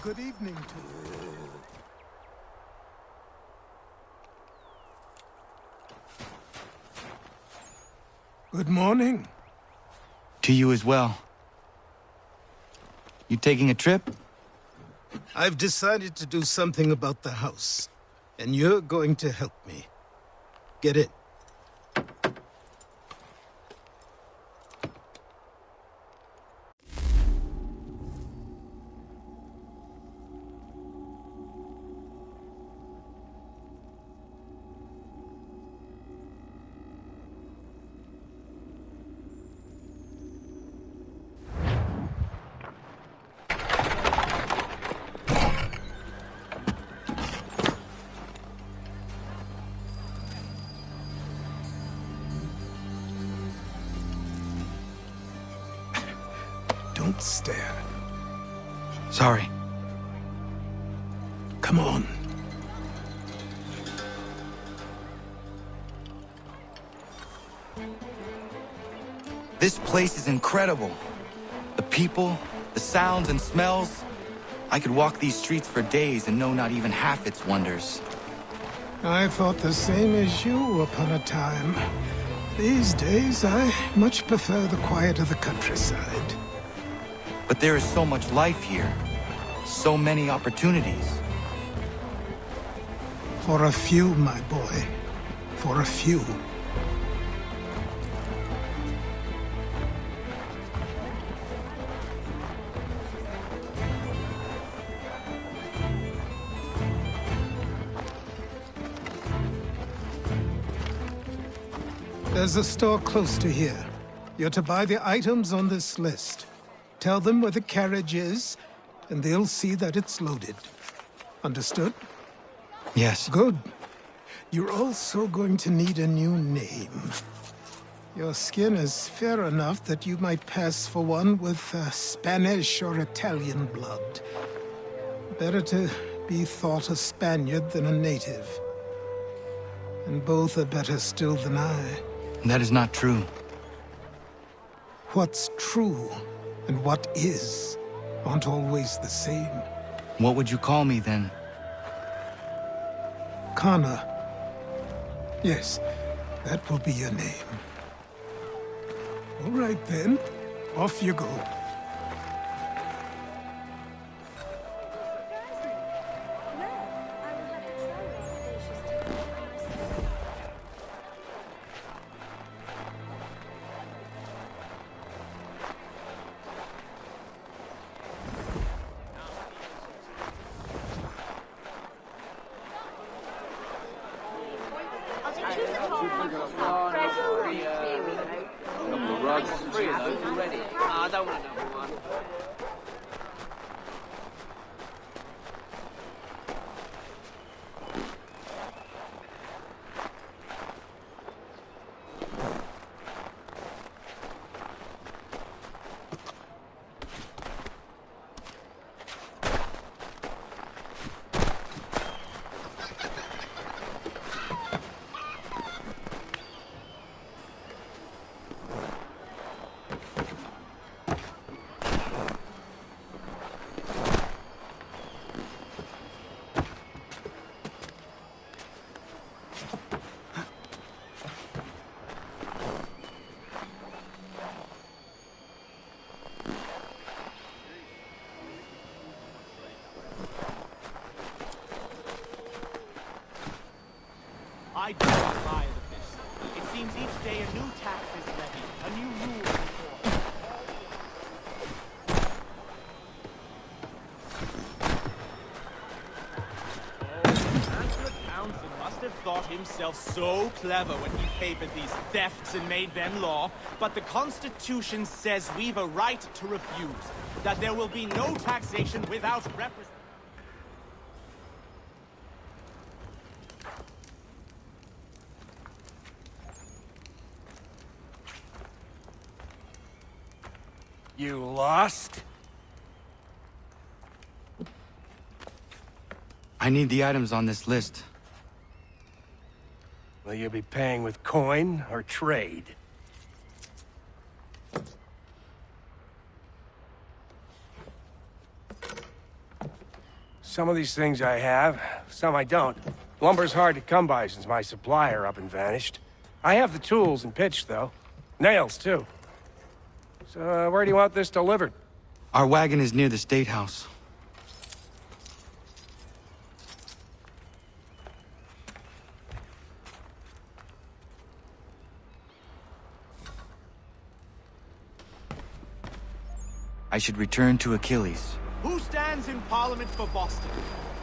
Good evening to you. Good morning. To you as well. You taking a trip? I've decided to do something about the house, and you're going to help me. Get in. Don't stare. Sorry. Come on. This place is incredible. The people, the sounds and smells. I could walk these streets for days and know not even half its wonders. I thought the same as you upon a time. These days, I much prefer the quiet of the countryside. But there is so much life here. So many opportunities. For a few, my boy. For a few. There's a store close to here. You're to buy the items on this list. Tell them where the carriage is, and they'll see that it's loaded. Understood? Yes. Good. You're also going to need a new name. Your skin is fair enough that you might pass for one with Spanish or Italian blood. Better to be thought a Spaniard than a native. And both are better still than I. That is not true. What's true and what is aren't always the same. What would you call me then? Connor. Yes, that will be your name. All right then, off you go. Three of those already. I don't want another one. I do not buy this. It seems each day a new tax is levied, a new rule is enforced. Oh, Chancellor Townsend must have thought himself so clever when he favored these thefts and made them law, but the Constitution says we've a right to refuse, that there will be no taxation without representation. You lost? I need the items on this list. Will you be paying with coin or trade? Some of these things I have, some I don't. Lumber's hard to come by since my supplier up and vanished. I have the tools and pitch, though. Nails, too. So, where do you want this delivered? Our wagon is near the State House. I should return to Achilles. Who stands in Parliament for Boston?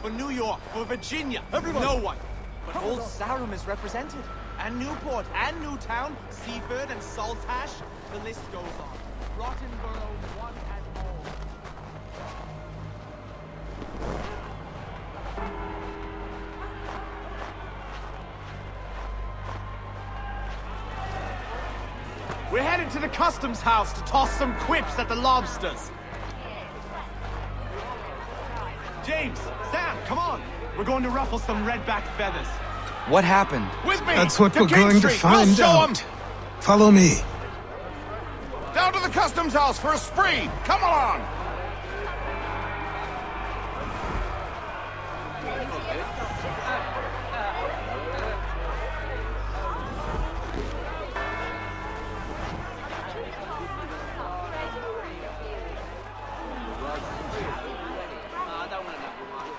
For New York? For Virginia? Everyone! No one! But Old Sarum is represented. And Newport, and Newtown, Seaford, and Saltash. The list goes on. Rottenborough, one and all. We're headed to the customs house to toss some quips at the lobsters. James, Sam, come on. We're going to ruffle some redback feathers. What happened? With me! That's what to we're King going to Street. find We'll show 'em. out. Follow me. Down to the customs house for a spree! Come on! I don't want to know one.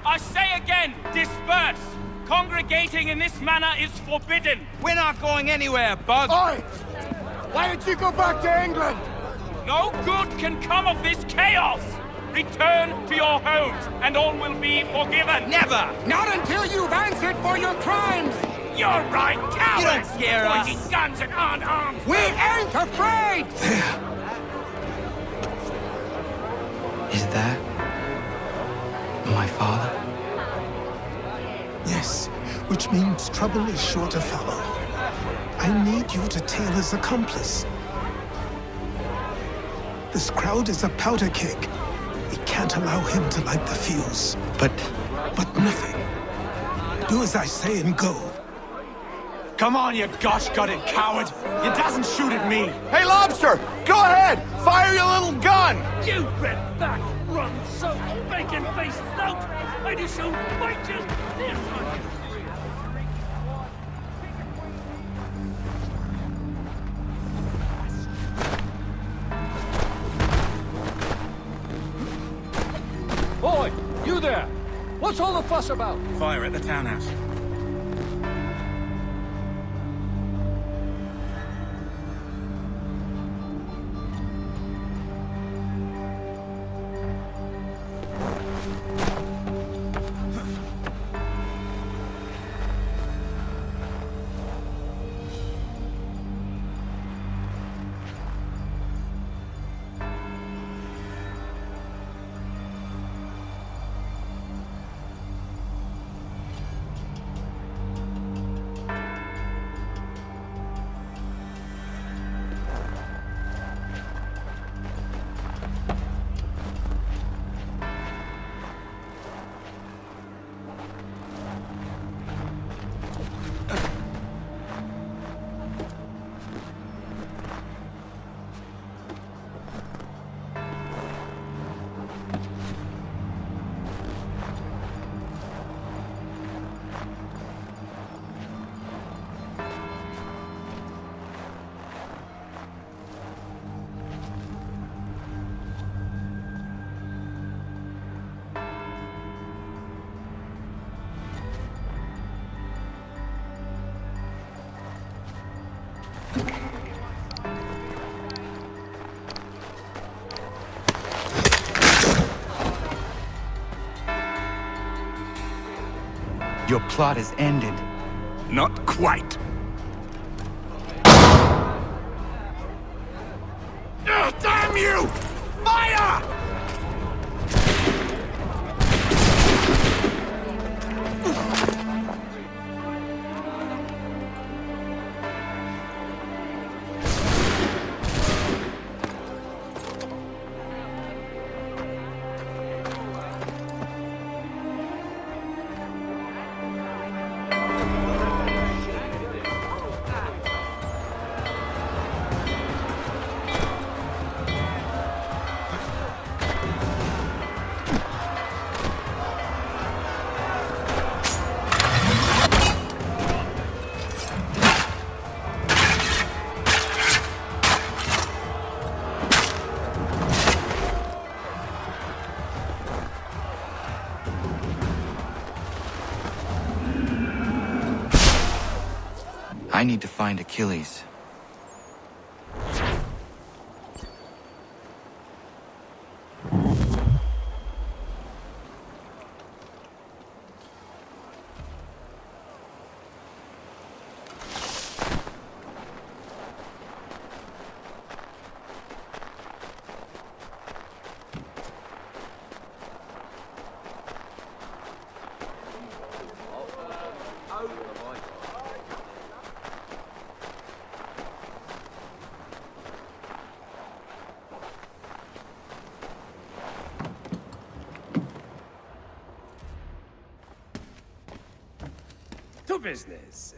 I say again, disperse! Congregating in this manner is forbidden! We're not going anywhere, Bug. Oi! Why did you go back to England? No good can come of this chaos! Return to your homes, and all will be forgiven! Never! Not until you've answered for your crimes! You're right, cowards! You don't scare us. Pointing guns and unarmed! We ain't afraid! Is that my father? Yes, which means trouble is sure to follow. I need you to tail his accomplice. This crowd is a powder keg. We can't allow him to light the fuse. But But nothing. Do as I say and go. Come on, you gosh-gutted coward! You doesn't shoot at me! Hey, Lobster! Go ahead! Fire your little gun! You red-back, run-soaked, bacon-faced lout! I do so bite you! Boy, you there! What's all the fuss about? Fire at the townhouse. your plot is ended. Not quite. Damn you! Fire! I need to find Achilles. To business.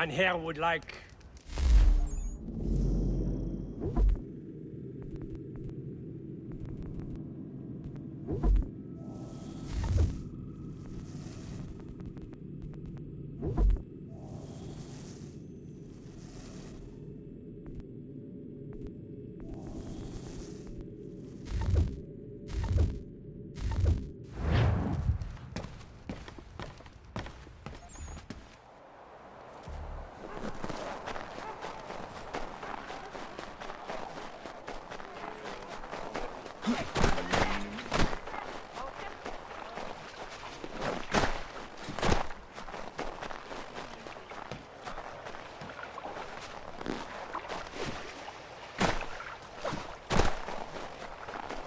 Mein Herr would like...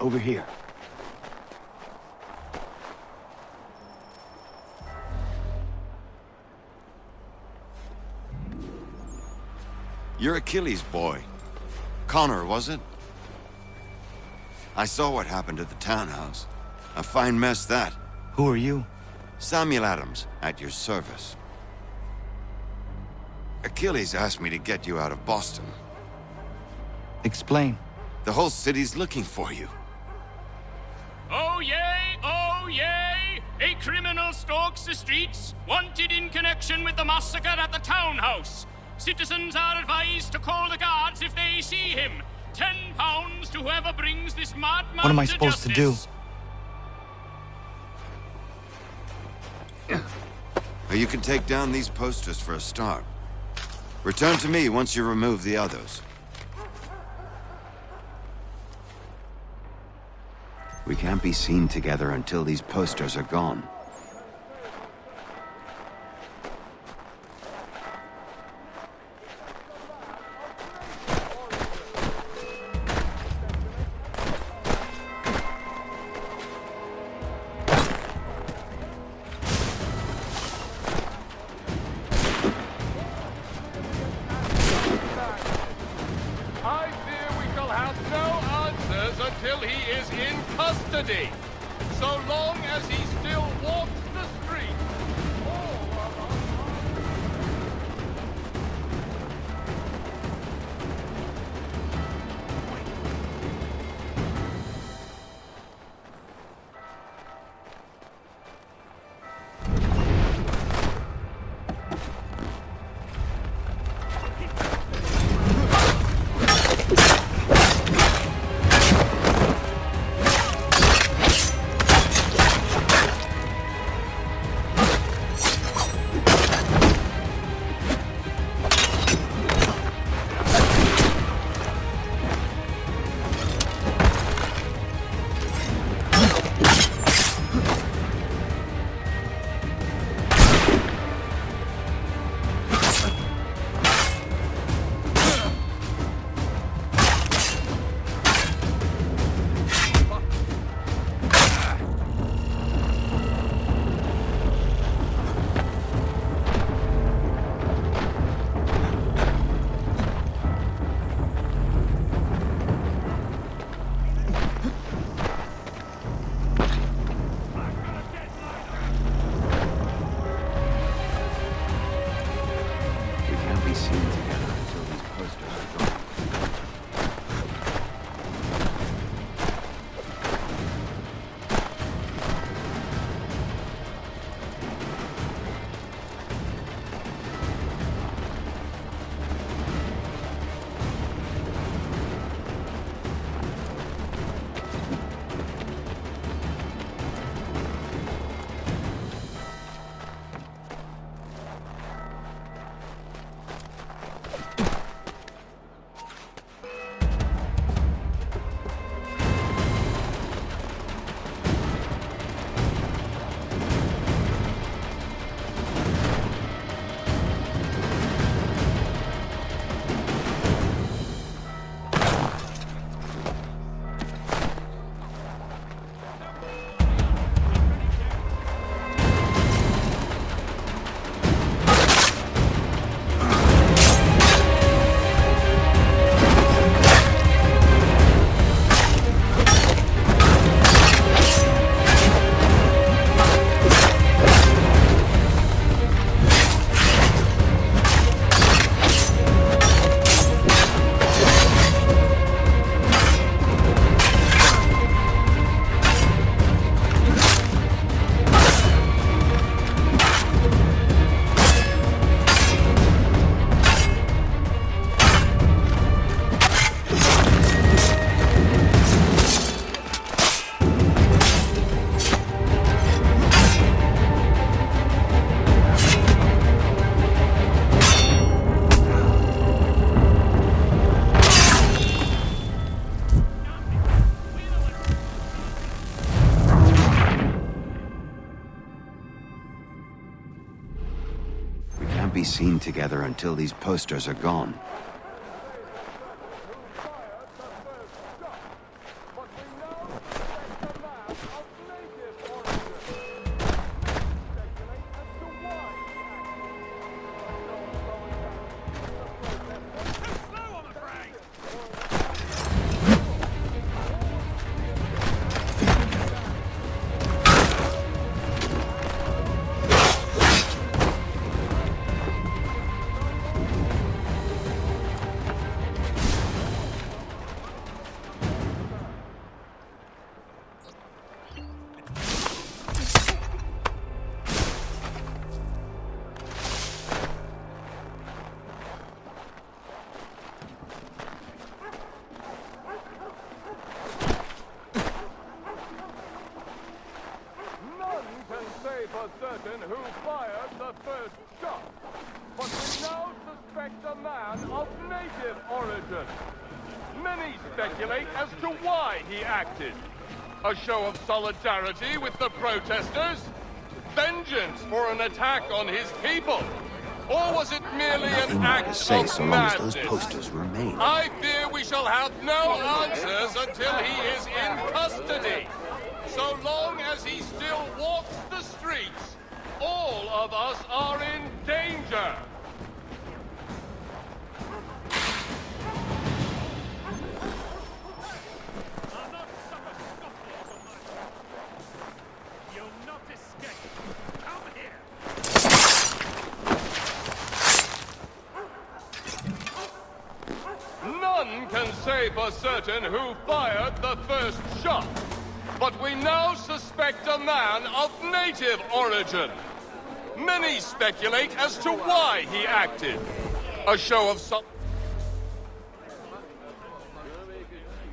Over here. You're Achilles' boy. Connor, was it? I saw what happened at the townhouse. A fine mess, that. Who are you? Samuel Adams, at your service. Achilles asked me to get you out of Boston. Explain. The whole city's looking for you. Oh yay, oh yay! A criminal stalks the streets, wanted in connection with the massacre at the townhouse. Citizens are advised to call the guards if they see him. £10 to whoever brings this madman What am I to supposed to do? justice. Well, you can take down these posters for a start. Return to me once you remove the others. We can't be seen together until these posters are gone. I fear we shall have no answers until he is in custody. So long as he still walks the streets. seen together until these posters are gone. For certain who fired the first shot, but we now suspect a man of native origin. Many speculate as to why he acted. A show of solidarity with the protesters? Vengeance for an attack on his people? Or was it merely Nothing an more act to say of so long as madness? those posters remain. I fear we shall have no answers until he is in custody. So long as he still walks the streets, all of us are in danger. You'll not escape. Come here. None can say for certain who fired the first shot, but we now suspect a man of native origin. Many speculate as to why he acted. A show of some...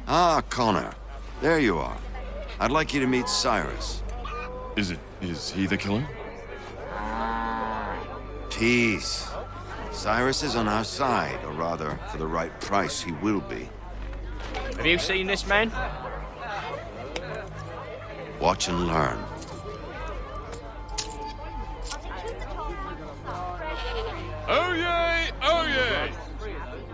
Ah, Connor. There you are. I'd like you to meet Cyrus. Is he the killer? Peace. Cyrus is on our side, or rather, for the right price, he will be. Have you seen this man? Watch and learn. Oh yay, oh yay!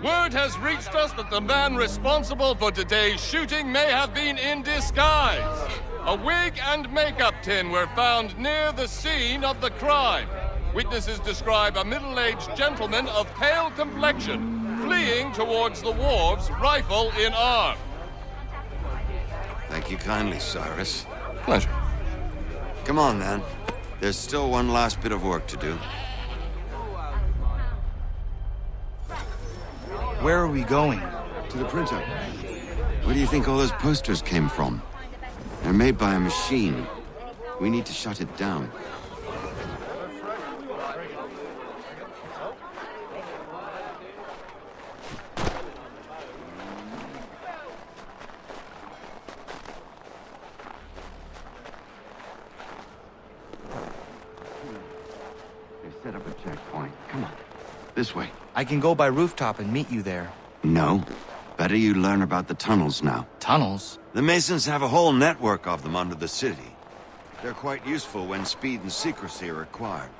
Word has reached us that the man responsible for today's shooting may have been in disguise. A wig and makeup tin were found near the scene of the crime. Witnesses describe a middle-aged gentleman of pale complexion fleeing towards the wharves, rifle in arm. Thank you kindly, Cyrus. Pleasure. Come on, then. There's still one last bit of work to do. Where are we going? To the printer. Where do you think all those posters came from? They're made by a machine. We need to shut it down. They've set up a checkpoint. Come on. This way. I can go by rooftop and meet you there. No. Better you learn about the tunnels now. Tunnels? The Masons have a whole network of them under the city. They're quite useful when speed and secrecy are required.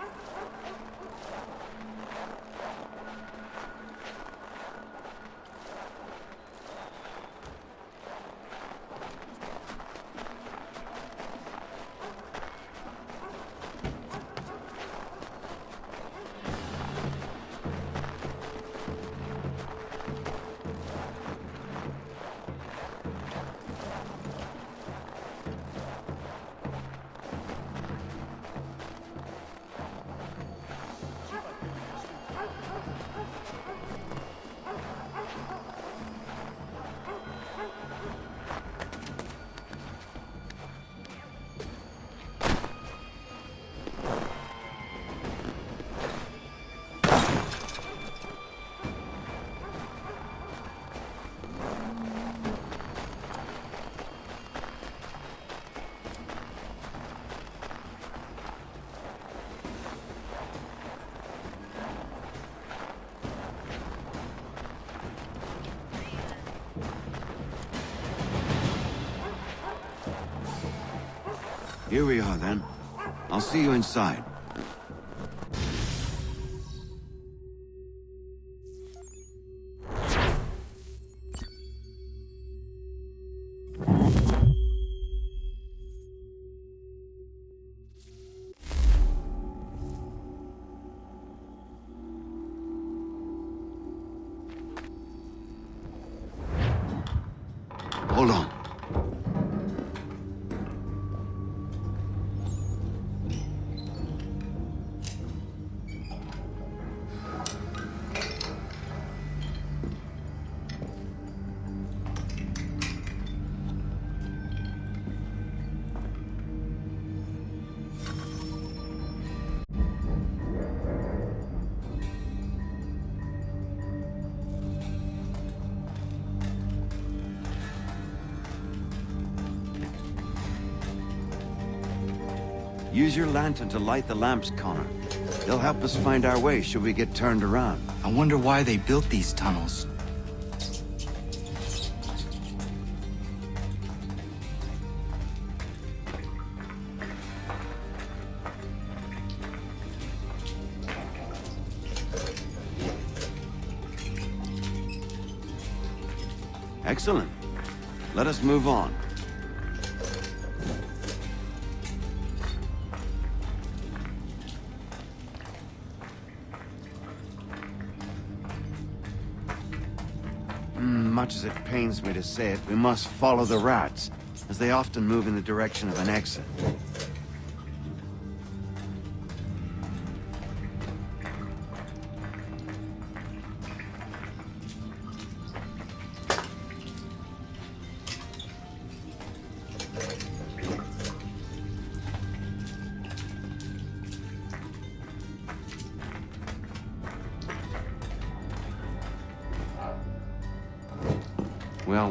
Here we are, then. I'll see you inside. Hold on. Use your lantern to light the lamps, Connor. They'll help us find our way should we get turned around. I wonder why they built these tunnels. Excellent. Let us move on. Much as it pains me to say it, we must follow the rats, as they often move in the direction of an exit.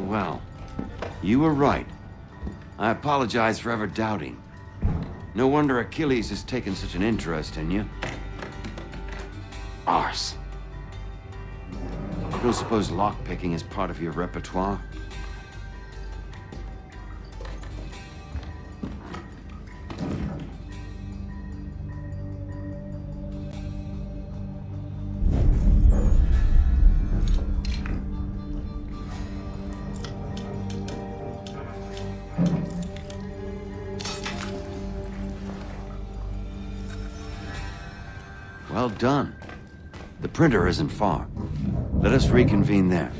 Well. You were right. I apologize for ever doubting. No wonder Achilles has taken such an interest in you. Arse. I don't suppose lockpicking is part of your repertoire? Well done. The printer isn't far. Let us reconvene there.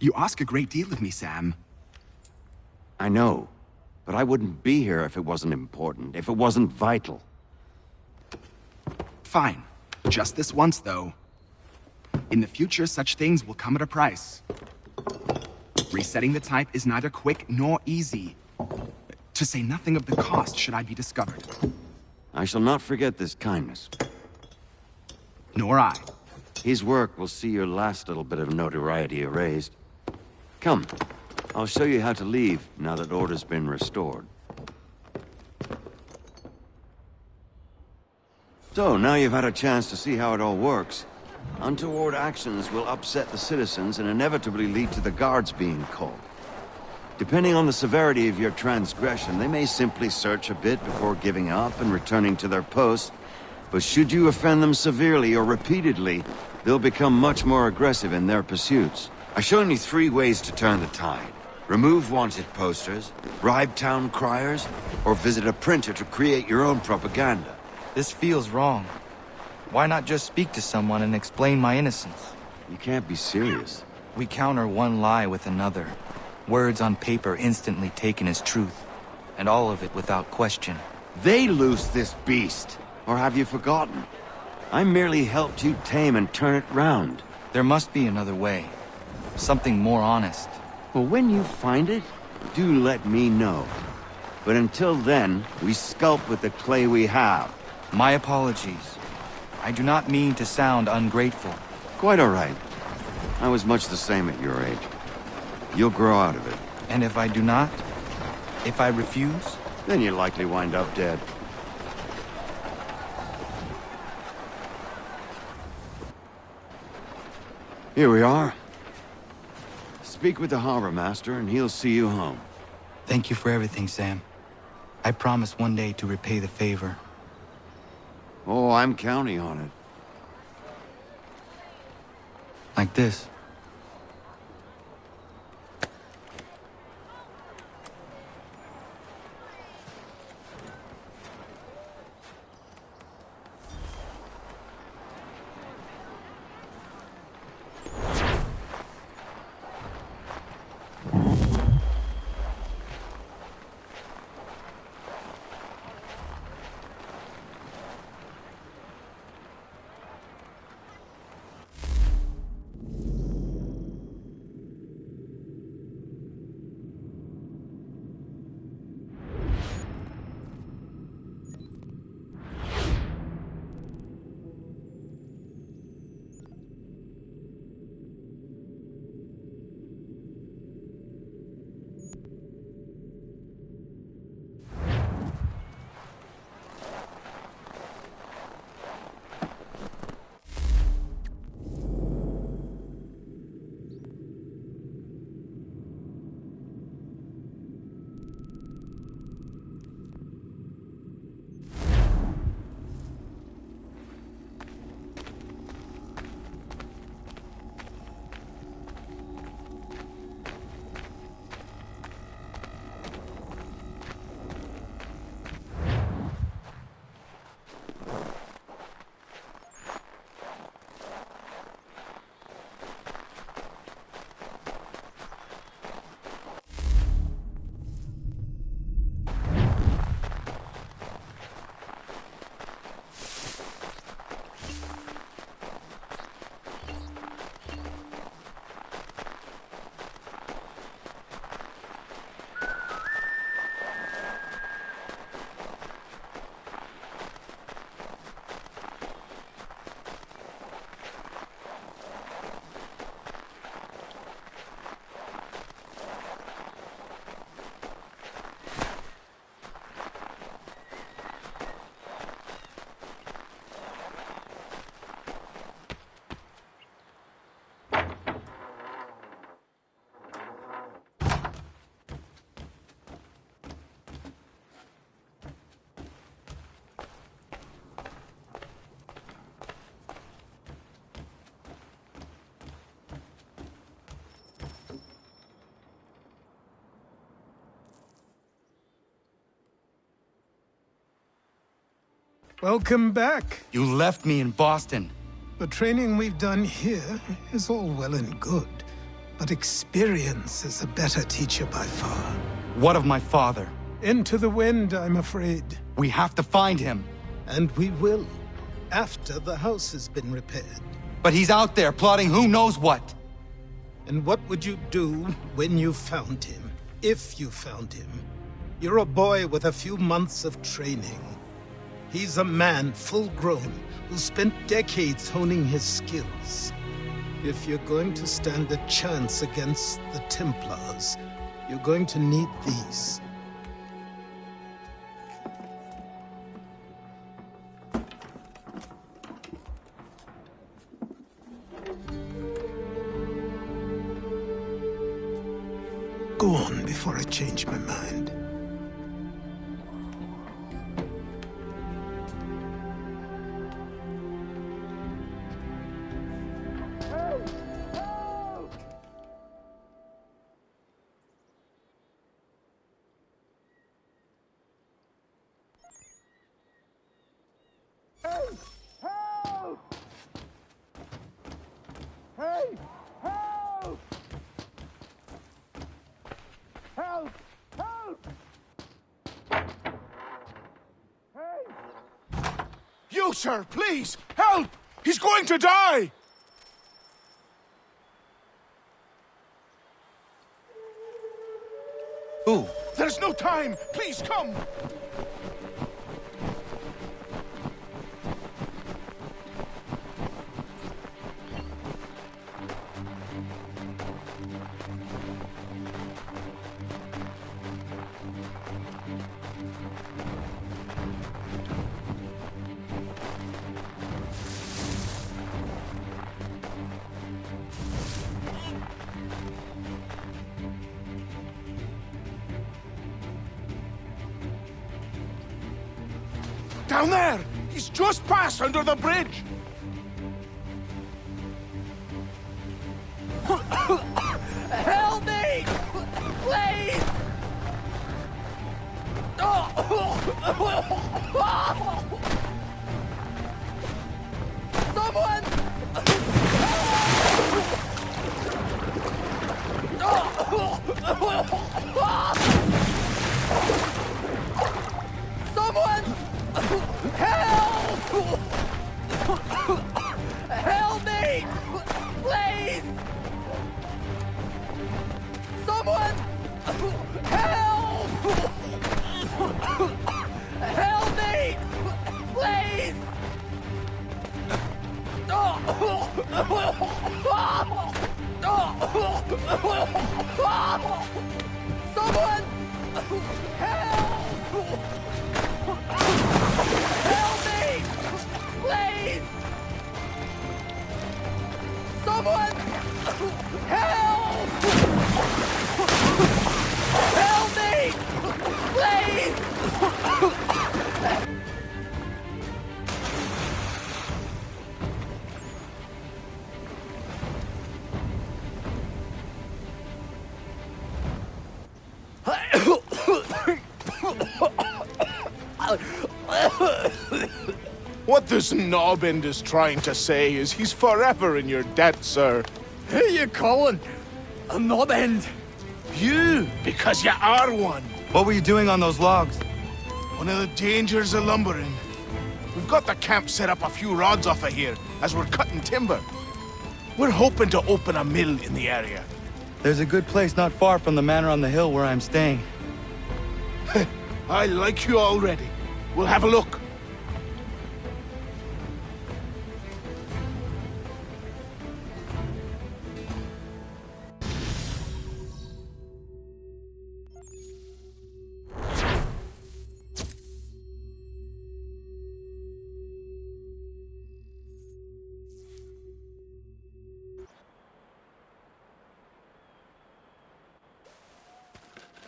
You ask a great deal of me, Sam. I know, but I wouldn't be here if it wasn't important, if it wasn't vital. Fine. Just this once, though. In the future, such things will come at a price. Resetting the type is neither quick nor easy. To say nothing of the cost should I be discovered. I shall not forget this kindness. Nor I. His work will see your last little bit of notoriety erased. Come, I'll show you how to leave now that order's been restored. So, now you've had a chance to see how it all works. Untoward actions will upset the citizens and inevitably lead to the guards being called. Depending on the severity of your transgression, they may simply search a bit before giving up and returning to their posts. But should you offend them severely or repeatedly, they'll become much more aggressive in their pursuits. I've shown you 3 ways to turn the tide. Remove wanted posters, bribe town criers, or visit a printer to create your own propaganda. This feels wrong. Why not just speak to someone and explain my innocence? You can't be serious. We counter one lie with another. Words on paper instantly taken as truth. And all of it without question. They loose this beast. Or have you forgotten? I merely helped you tame and turn it round. There must be another way. Something more honest. Well, when you find it, do let me know. But until then, we sculpt with the clay we have. My apologies. I do not mean to sound ungrateful. Quite all right. I was much the same at your age. You'll grow out of it. And if I do not? If I refuse? Then you'll likely wind up dead. Here we are. Speak with the harbor master and he'll see you home. Thank you for everything, Sam. I promise one day to repay the favor. Oh, I'm counting on it. Like this. Welcome back. You left me in Boston. The training we've done here is all well and good, but experience is a better teacher by far. What of my father? Into the wind, I'm afraid. We have to find him. And we will, after the house has been repaired. But he's out there plotting who knows what. And what would you do when you found him? If you found him? You're a boy with a few months of training. He's a man, full-grown, who spent decades honing his skills. If you're going to stand a chance against the Templars, you're going to need these. Go on before I change my mind. Help! Help! You, sir, please! Help! He's going to die! Who? There's no time! Please, come! Down there! He's just passed under the bridge! Help me! Please! Someone! Someone! Help! Help me! Please! Someone! Help! Help me! Please! Someone! Help! Help me! Please! Someone! Help! Help me! Please! What this knobbend is trying to say is he's forever in your debt, sir. Who you calling? A knob-end? You, because you are one. What were you doing on those logs? One of the dangers of lumbering. We've got the camp set up a few rods off of here, as we're cutting timber. We're hoping to open a mill in the area. There's a good place not far from the manor on the hill where I'm staying. I like you already. We'll have a look.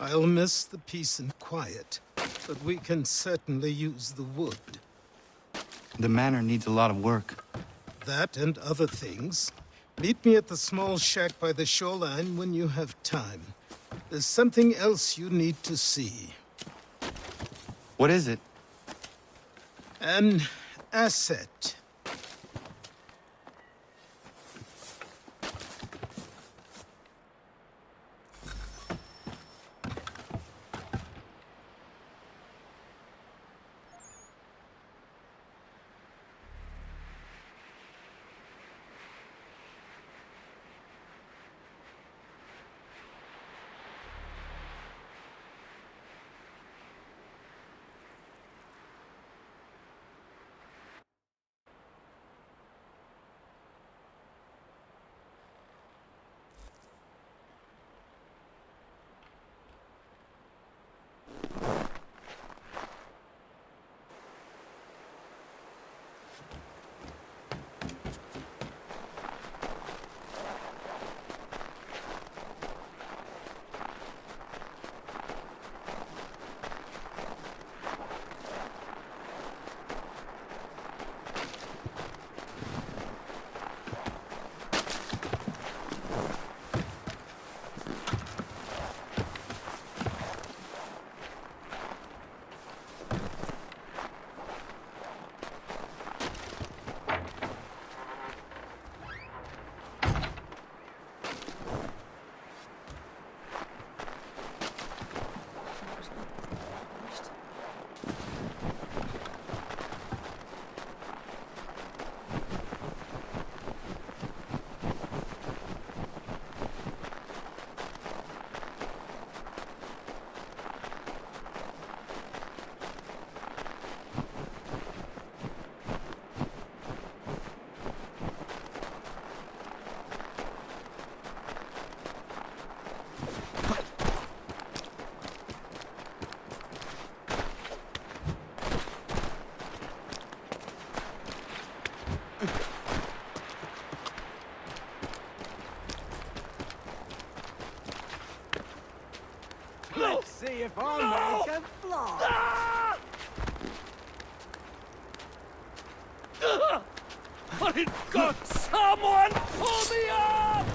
I'll miss the peace and quiet, but we can certainly use the wood. The manor needs a lot of work. That and other things. Meet me at the small shack by the shoreline when you have time. There's something else you need to see. What is it? An asset. My God, someone pull me up!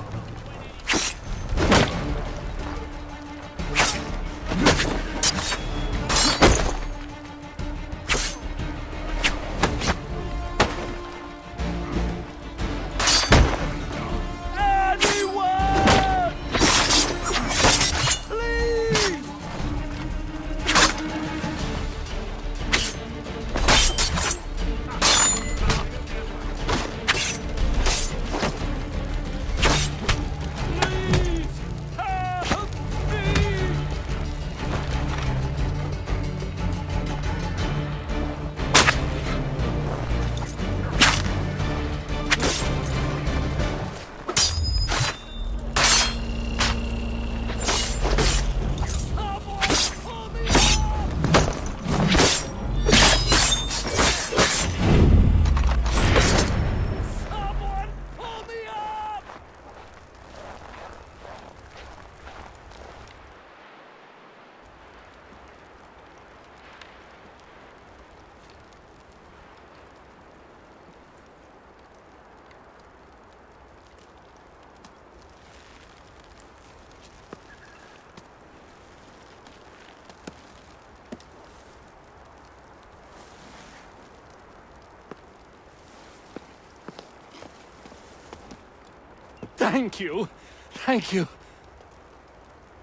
Thank you. Thank you.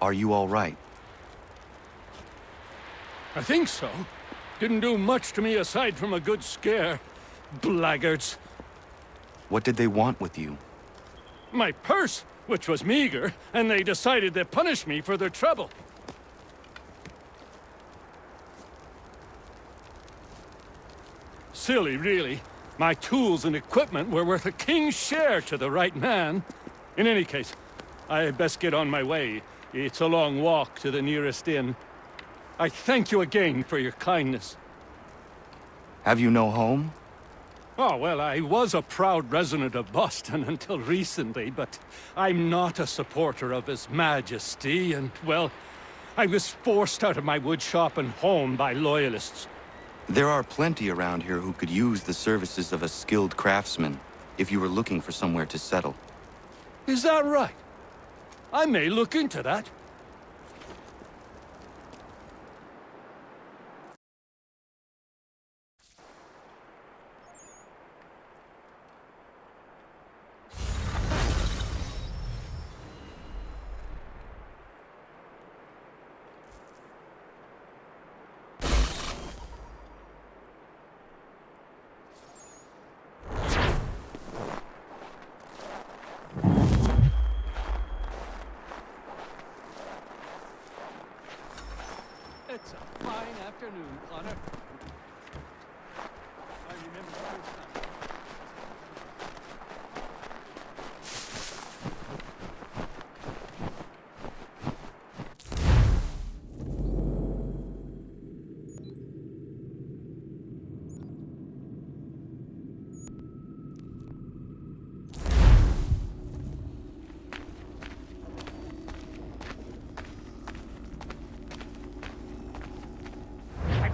Are you all right? I think so. Didn't do much to me aside from a good scare. Blackguards. What did they want with you? My purse, which was meager, and they decided to punish me for their trouble. Silly, really. My tools and equipment were worth a king's share to the right man. In any case, I best get on my way. It's a long walk to the nearest inn. I thank you again for your kindness. Have you no home? Oh, well, I was a proud resident of Boston until recently, but I'm not a supporter of His Majesty, and, well, I was forced out of my woodshop and home by loyalists. There are plenty around here who could use the services of a skilled craftsman, if you were looking for somewhere to settle. Is that right? I may look into that. It's a fine afternoon, Connor. I remember the first time.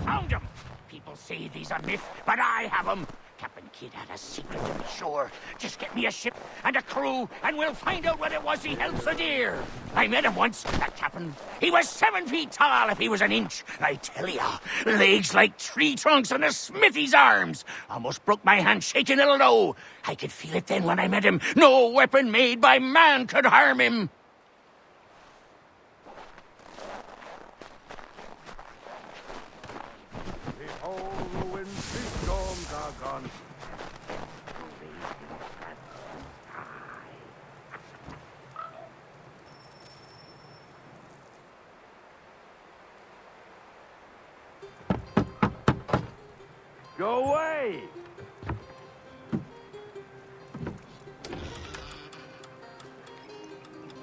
Found him! People say these are myth, but I have them. Captain Kidd had a secret to be sure. Just get me a ship and a crew, and we'll find out what it was he held so dear. I met him once, that captain. He was 7 feet tall if he was an inch. I tell ya, legs like tree trunks and a smithy's arms. Almost broke my hand shaking it'll know. I could feel it then when I met him. No weapon made by man could harm him. Go away!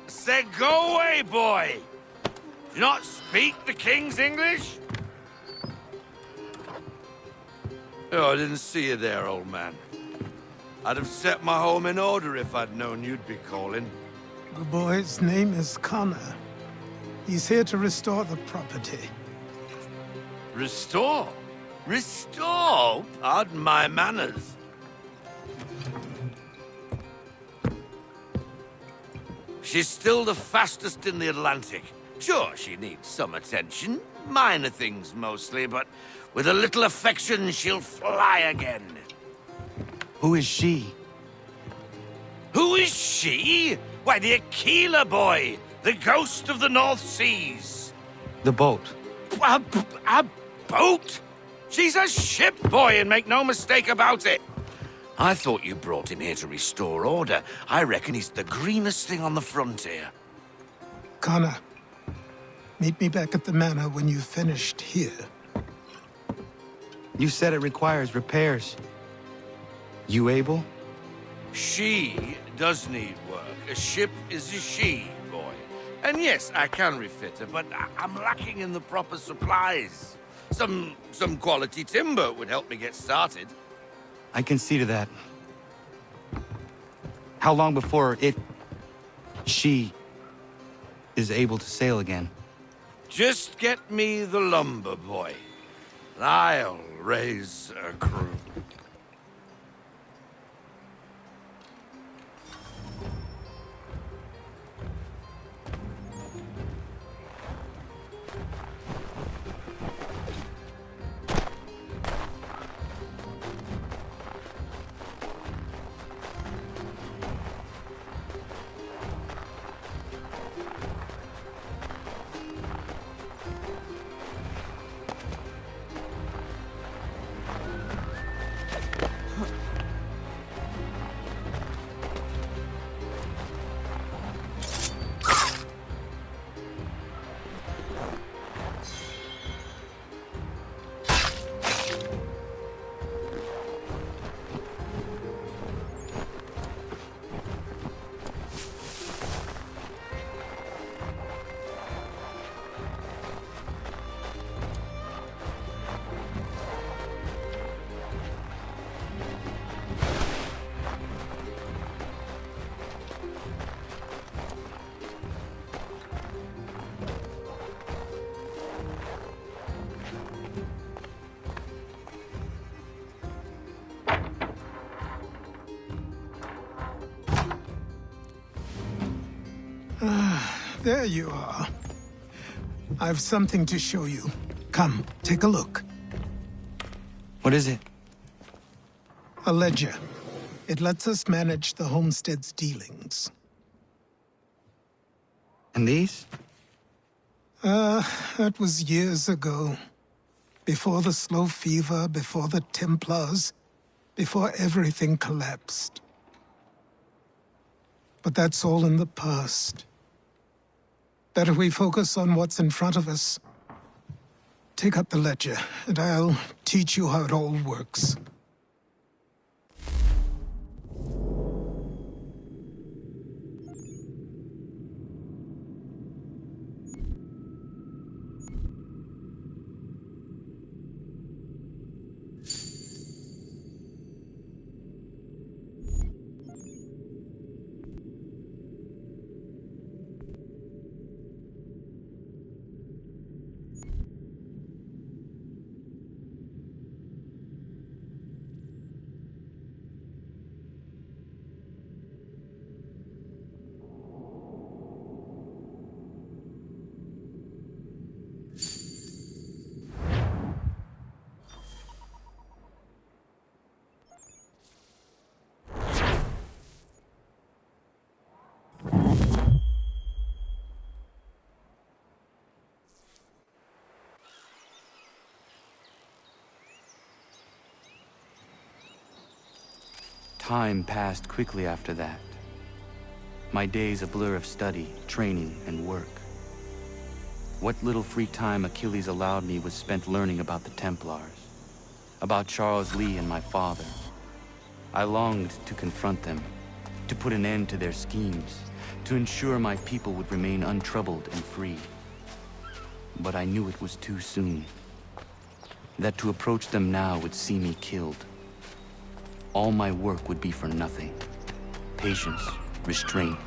Said go away, boy! Do you not speak the King's English? Oh, I didn't see you there, old man. I'd have set my home in order if I'd known you'd be calling. The boy's name is Connor. He's here to restore the property. Restore? Restore? Pardon my manners. She's still the fastest in the Atlantic. Sure, she needs some attention. Minor things mostly, but with a little affection, she'll fly again. Who is she? Who is she? Why, the Aquila boy, the ghost of the North Seas. The boat. A boat? She's a ship boy, and make no mistake about it. I thought you brought him here to restore order. I reckon he's the greenest thing on the frontier. Connor, meet me back at the manor when you've finished here. You said it requires repairs. You able? She does need work. A ship is a she, boy. And yes, I can refit her, but I'm lacking in the proper supplies. Some quality timber would help me get started. I can see to that. How long before she is able to sail again? Just get me the lumber, boy. And I'll raise a crew. There you are. I've something to show you. Come, take a look. What is it? A ledger. It lets us manage the homestead's dealings. And these? That was years ago. Before the slow fever, before the Templars, before everything collapsed. But that's all in the past. Better we focus on what's in front of us. Take up the ledger, and I'll teach you how it all works. Time passed quickly after that. My days a blur of study, training, and work. What little free time Achilles allowed me was spent learning about the Templars, about Charles Lee and my father. I longed to confront them, to put an end to their schemes, to ensure my people would remain untroubled and free. But I knew it was too soon, that to approach them now would see me killed. All my work would be for nothing. Patience, restraint.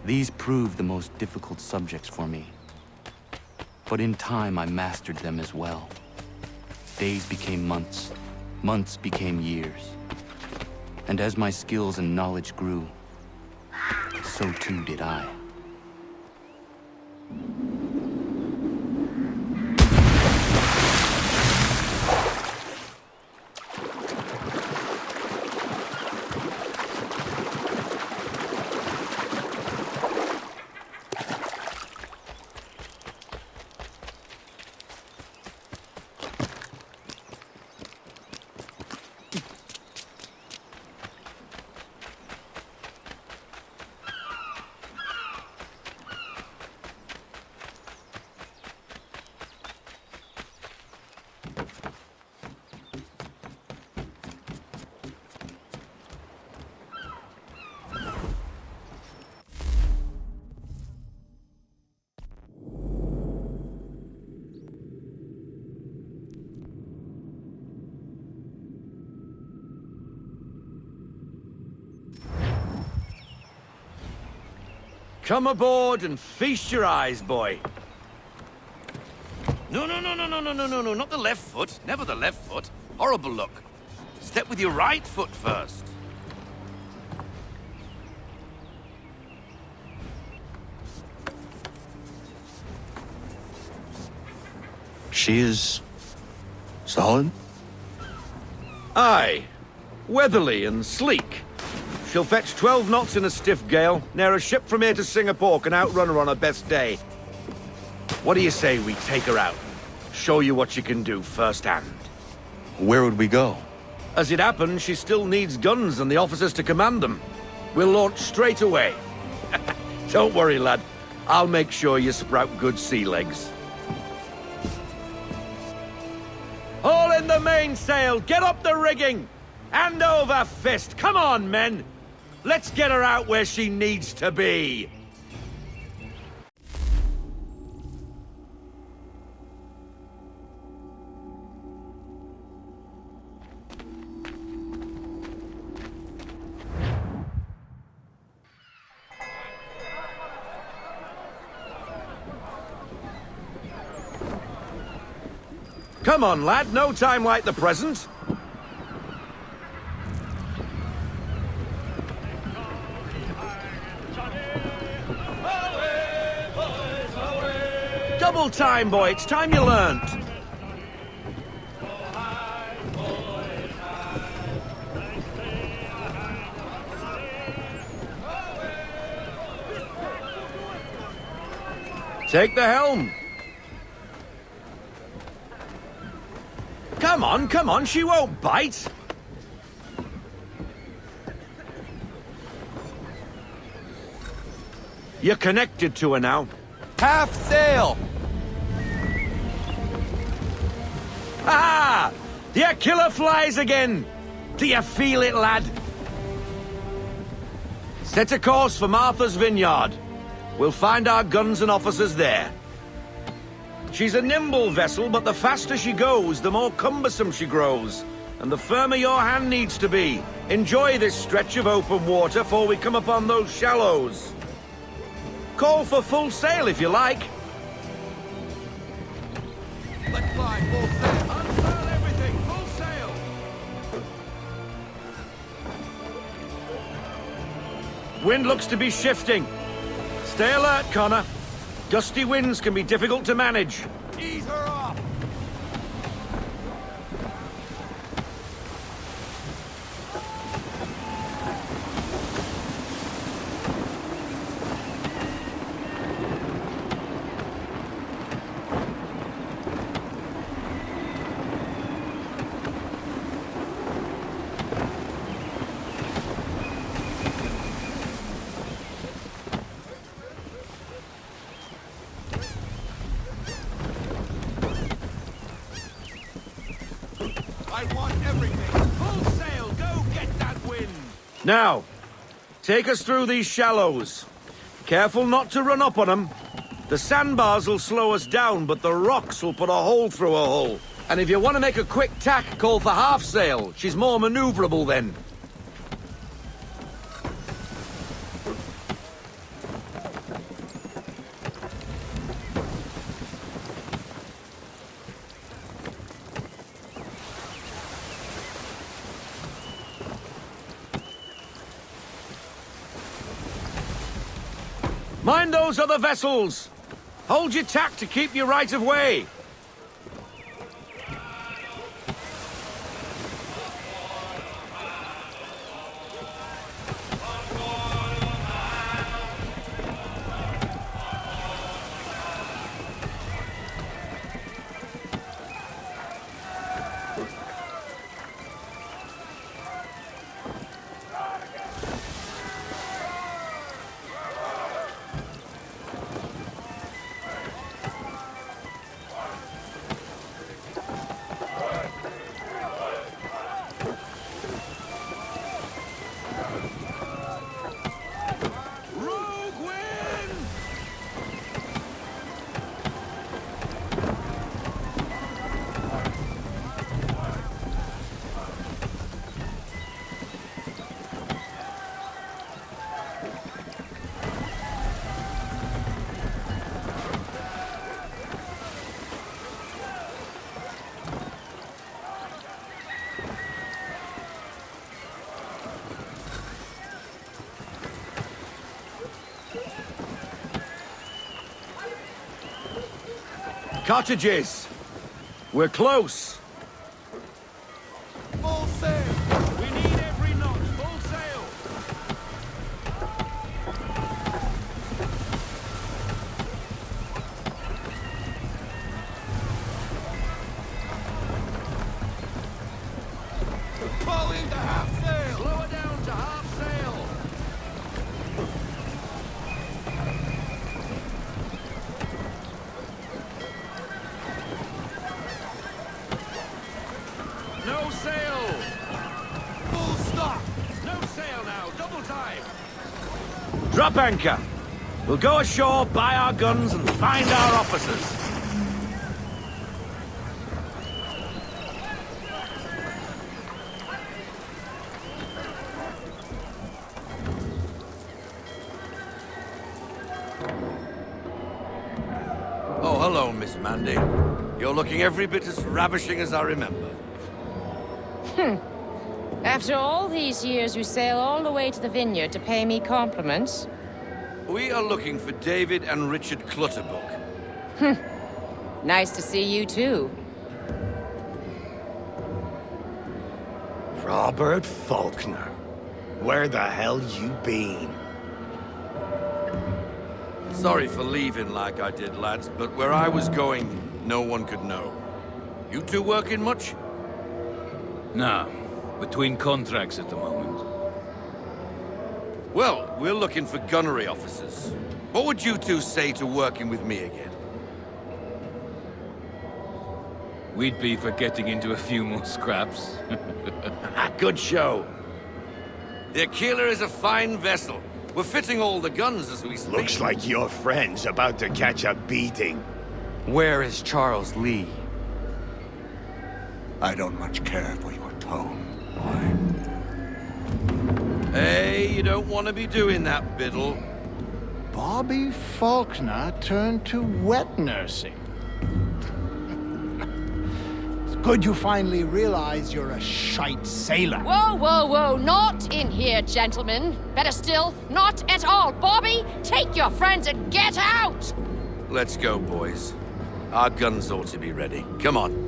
These proved the most difficult subjects for me. But in time, I mastered them as well. Days became months, months became years. And as my skills and knowledge grew, so too did I. Come aboard and feast your eyes, boy. No, not the left foot. Never the left foot. Horrible look. Step with your right foot first. She is... solid? Aye. Weatherly and sleek. She'll fetch 12 knots in a stiff gale. Ne'er a ship from here to Singapore can outrun her on her best day. What do you say we take her out? Show you what she can do firsthand. Where would we go? As it happens, she still needs guns and the officers to command them. We'll launch straight away. Don't worry, lad. I'll make sure you sprout good sea legs. All in the mainsail! Get up the rigging! Hand over fist! Come on, men! Let's get her out where she needs to be! Come on, lad. No time like the present. Double time, boy. It's time you learned. Take the helm. Come on, she won't bite. You're connected to her now. Half sail! Ah! The killer flies again! Do you feel it, lad? Set a course for Martha's Vineyard. We'll find our guns and officers there. She's a nimble vessel, but the faster she goes, the more cumbersome she grows. And the firmer your hand needs to be. Enjoy this stretch of open water before we come upon those shallows. Call for full sail if you like. Let's fly full sail. Unfurl everything, full sail. Wind looks to be shifting. Stay alert, Connor. Gusty winds can be difficult to manage. Ease her off! I want everything. Full sail, go get that wind. Now, take us through these shallows. Careful not to run up on them. The sandbars will slow us down, but the rocks will put a hole through a hull. And if you want to make a quick tack, call for half sail. She's more maneuverable then. Mind those other vessels! Hold your tack to keep your right of way! Cottages! We're close! Full sail! We need every knot! Full sail! Falling to half sail! Slow her down to half sail! No sail! Full stop! No sail now! Double time! Drop anchor! We'll go ashore, buy our guns, and find our officers. Oh, hello, Miss Mandy. You're looking every bit as ravishing as I remember. After all these years, you sail all the way to the vineyard to pay me compliments? We are looking for David and Richard Clutterbuck. Nice to see you, too. Robert Faulkner. Where the hell you been? Sorry for leaving like I did, lads, but where I was going, no one could know. You two working much? Nah, between contracts at the moment. Well, we're looking for gunnery officers. What would you two say to working with me again? We'd be for getting into a few more scraps. Good show. The Aquila is a fine vessel. We're fitting all the guns as we speak. Looks like your friend's about to catch a beating. Where is Charles Lee? I don't much care for your tone, boy. Hey, you don't want to be doing that, Biddle. Bobby Faulkner turned to wet nursing. It's good you finally realize you're a shite sailor. Whoa, whoa, whoa, not in here, gentlemen. Better still, not at all. Bobby, take your friends and get out! Let's go, boys. Our guns ought to be ready. Come on.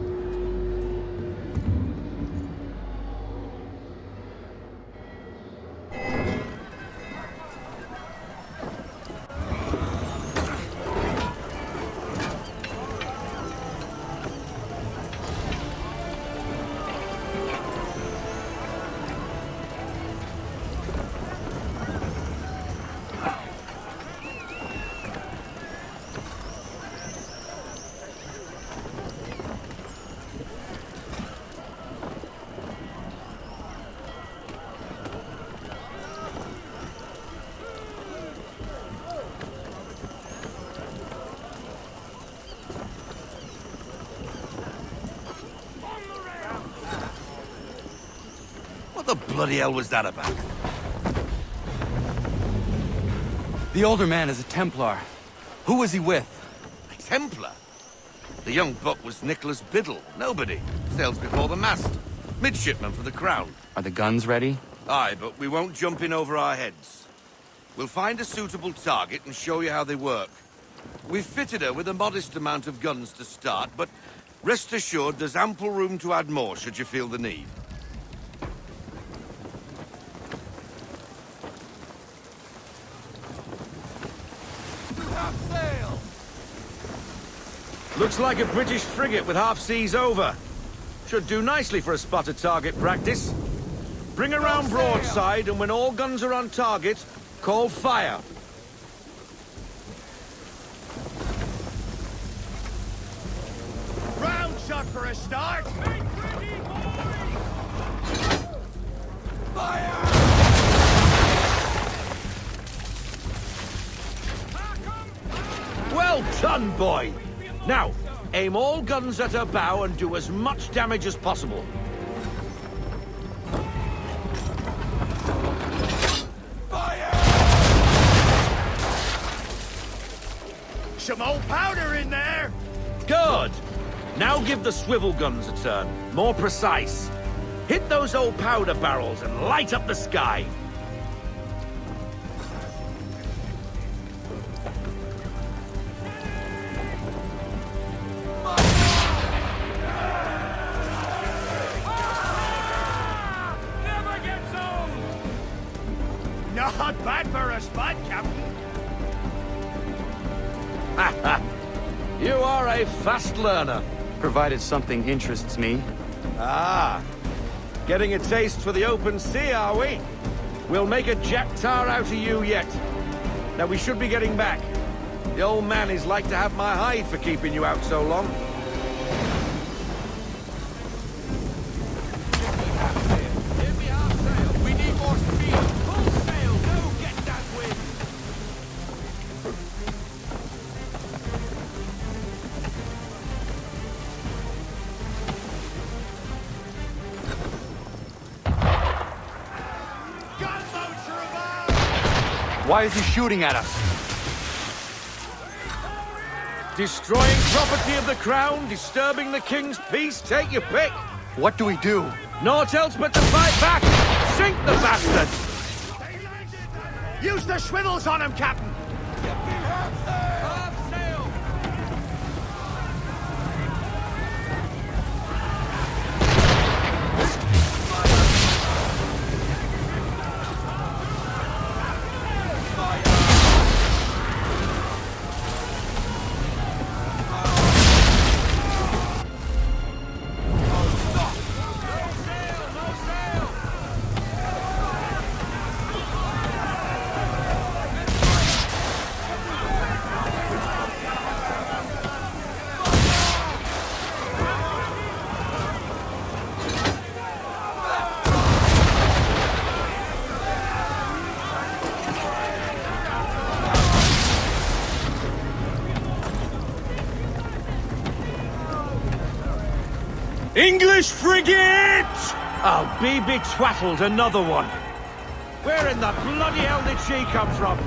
What the bloody hell was that about? The older man is a Templar. Who was he with? A Templar? The young buck was Nicholas Biddle. Nobody. Sails before the mast. Midshipman for the Crown. Are the guns ready? Aye, but we won't jump in over our heads. We'll find a suitable target and show you how they work. We've fitted her with a modest amount of guns to start, but rest assured there's ample room to add more should you feel the need. Looks like a British frigate with half seas over. Should do nicely for a spotted target practice. Bring her round broadside, and when all guns are on target, call fire. Round shot for a start. Well done, boy! Now, aim all guns at her bow and do as much damage as possible. Some old powder in there. Good! Now give the swivel guns a turn. More precise. Hit those old powder barrels and light up the sky. Not bad for a spot, Captain. You are a fast learner. Provided something interests me. Ah, getting a taste for the open sea, are we? We'll make a jack-tar out of you yet. Now we should be getting back. The old man is like to have my hide for keeping you out so long. We need more speed. Full sail. Go get that wind. Gunboats are about. Why is he shooting at us? Destroying property of the crown, disturbing the king's peace, take your pick. What do we do? Naught else but to fight back! Sink the bastard! Use the swivels on him, Captain. English frigate! I'll be betwattled, another one. Where in the bloody hell did she come from?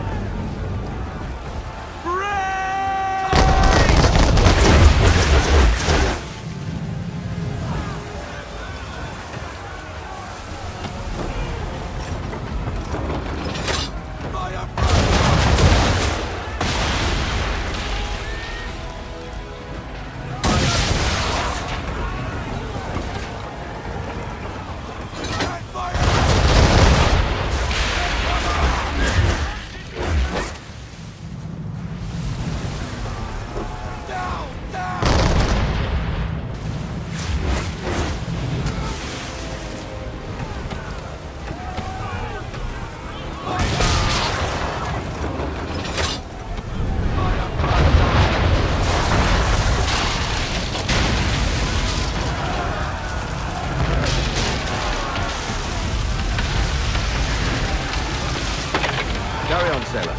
Carry on, sailor.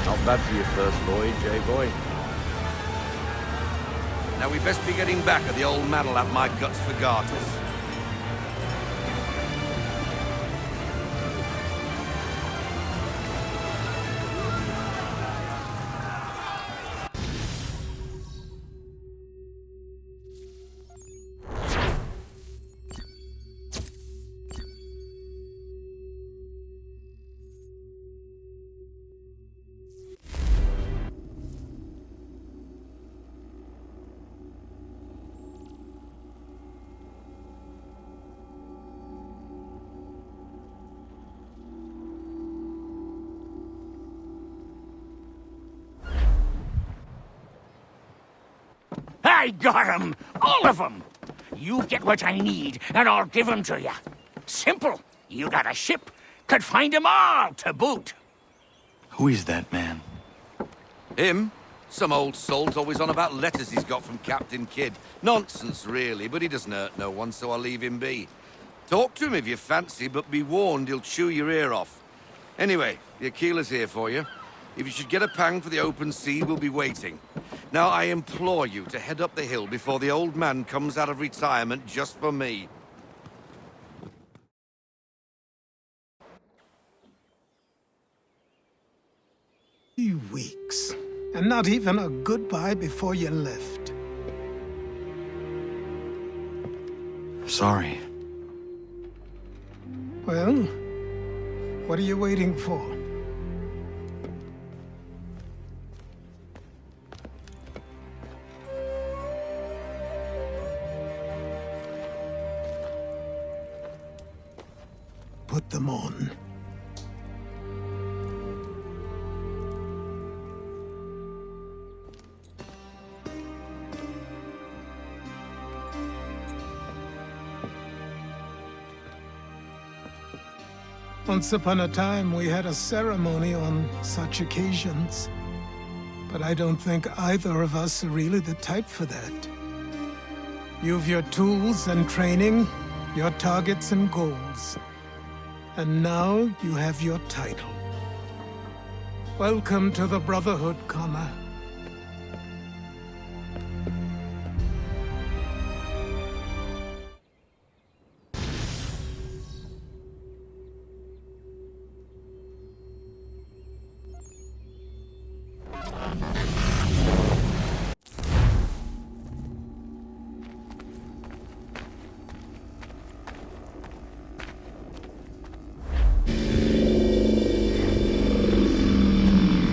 Not bad for your first voyage, eh, boy? Now we best be getting back, or the old man'll have my guts for garters. I got 'em! All of 'em! You get what I need, and I'll give 'em to you. Simple. You got a ship, could find 'em all to boot. Who is that man? Him? Some old salt always on about letters he's got from Captain Kidd. Nonsense, really, but he doesn't hurt no one, so I'll leave him be. Talk to him if you fancy, but be warned he'll chew your ear off. Anyway, the Aquila's here for you. If you should get a pang for the open sea, we'll be waiting. Now, I implore you to head up the hill before the old man comes out of retirement just for me. 3 weeks, and not even a goodbye before you left. Sorry. Well, what are you waiting for? Put them on. Once upon a time, we had a ceremony on such occasions. But I don't think either of us are really the type for that. You've your tools and training, your targets and goals. And now you have your title. Welcome to the Brotherhood, Connor.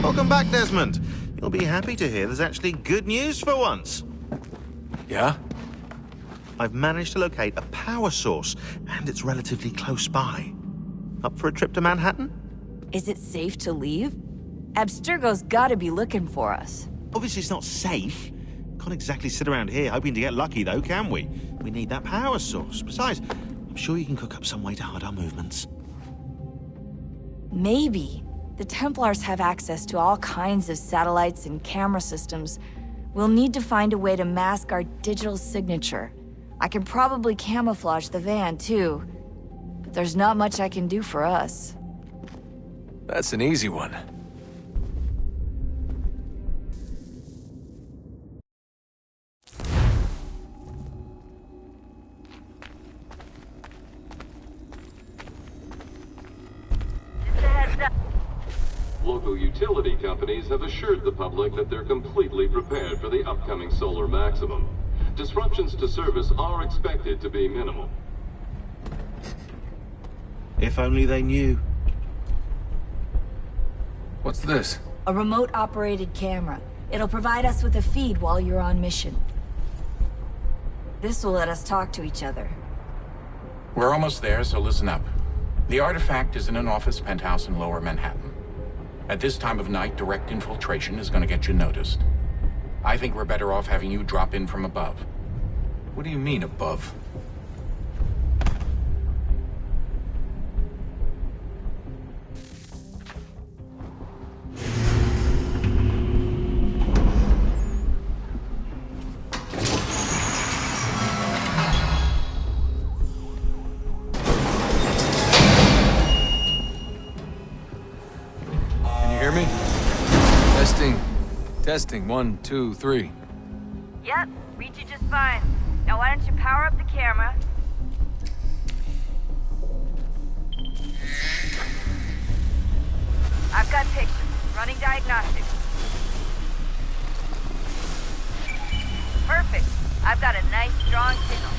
Welcome back, Desmond. You'll be happy to hear there's actually good news for once. Yeah? I've managed to locate a power source, and it's relatively close by. Up for a trip to Manhattan? Is it safe to leave? Abstergo's gotta be looking for us. Obviously it's not safe. Can't exactly sit around here hoping to get lucky, though, can we? We need that power source. Besides, I'm sure you can cook up some way to hide our movements. Maybe. The Templars have access to all kinds of satellites and camera systems. We'll need to find a way to mask our digital signature. I can probably camouflage the van, too. But there's not much I can do for us. That's an easy one. Local utility companies have assured the public that they're completely prepared for the upcoming solar maximum. Disruptions to service are expected to be minimal. If only they knew. What's this? A remote-operated camera. It'll provide us with a feed while you're on mission. This will let us talk to each other. We're almost there, so listen up. The artifact is in an office penthouse in Lower Manhattan. At this time of night, direct infiltration is going to get you noticed. I think we're better off having you drop in from above. What do you mean, above? Testing, 1, 2, 3. Yep, read you just fine. Now why don't you power up the camera? I've got pictures. Running diagnostics. Perfect. I've got a nice, strong signal.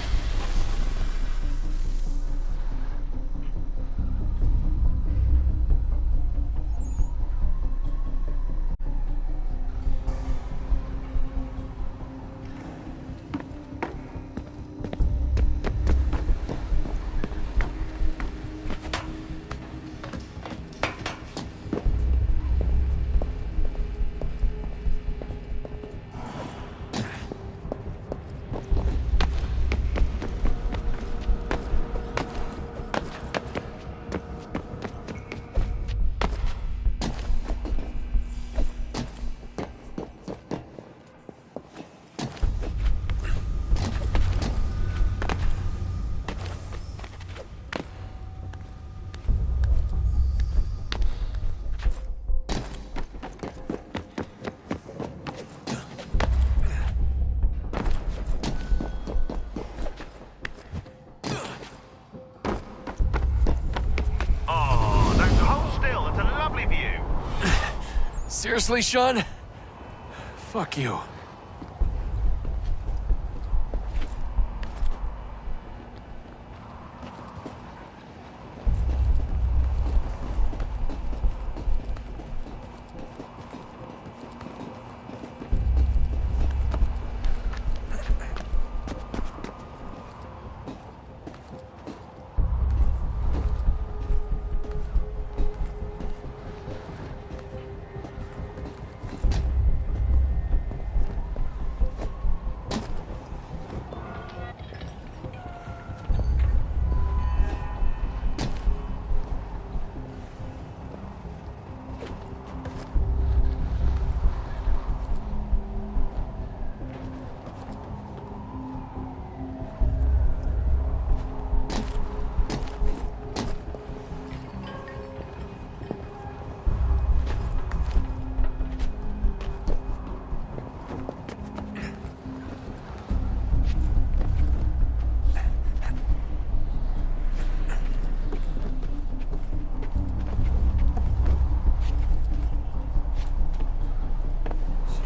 Seriously, Sean? Fuck you.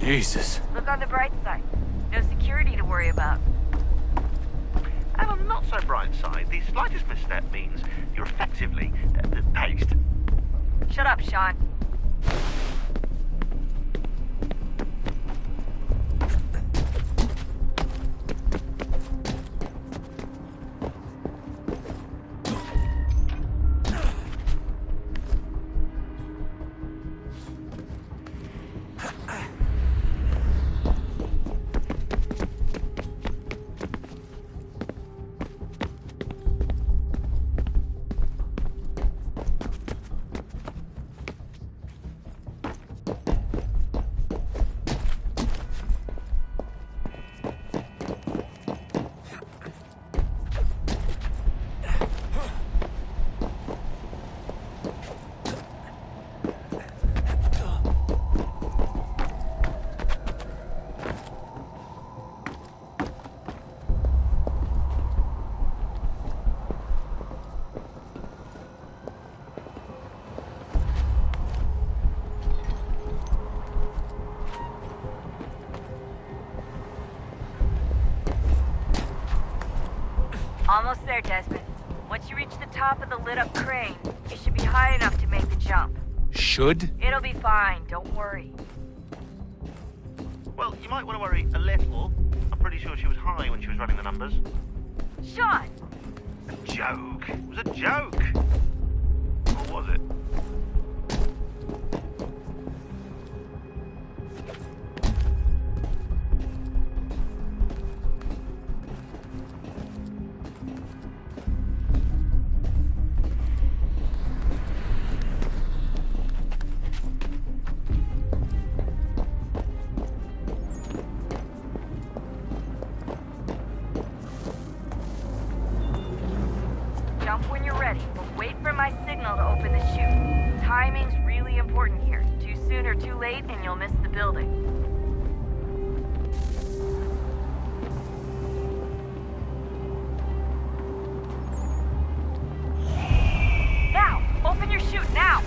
Jesus. Look on the bright side. No security to worry about. And on the not so bright side, the slightest misstep means you're effectively paced. Shut up, Sean. Almost there, Desmond. Once you reach the top of the lit-up crane, you should be high enough to make the jump. Should? It'll be fine, don't worry. Well, you might want to worry a little. I'm pretty sure she was high when she was running the numbers. Sean! A joke. It was a joke. Or was it? Jump when you're ready, but wait for my signal to open the chute. Timing's really important here. Too soon or too late, and you'll miss the building. Now! Open your chute, now!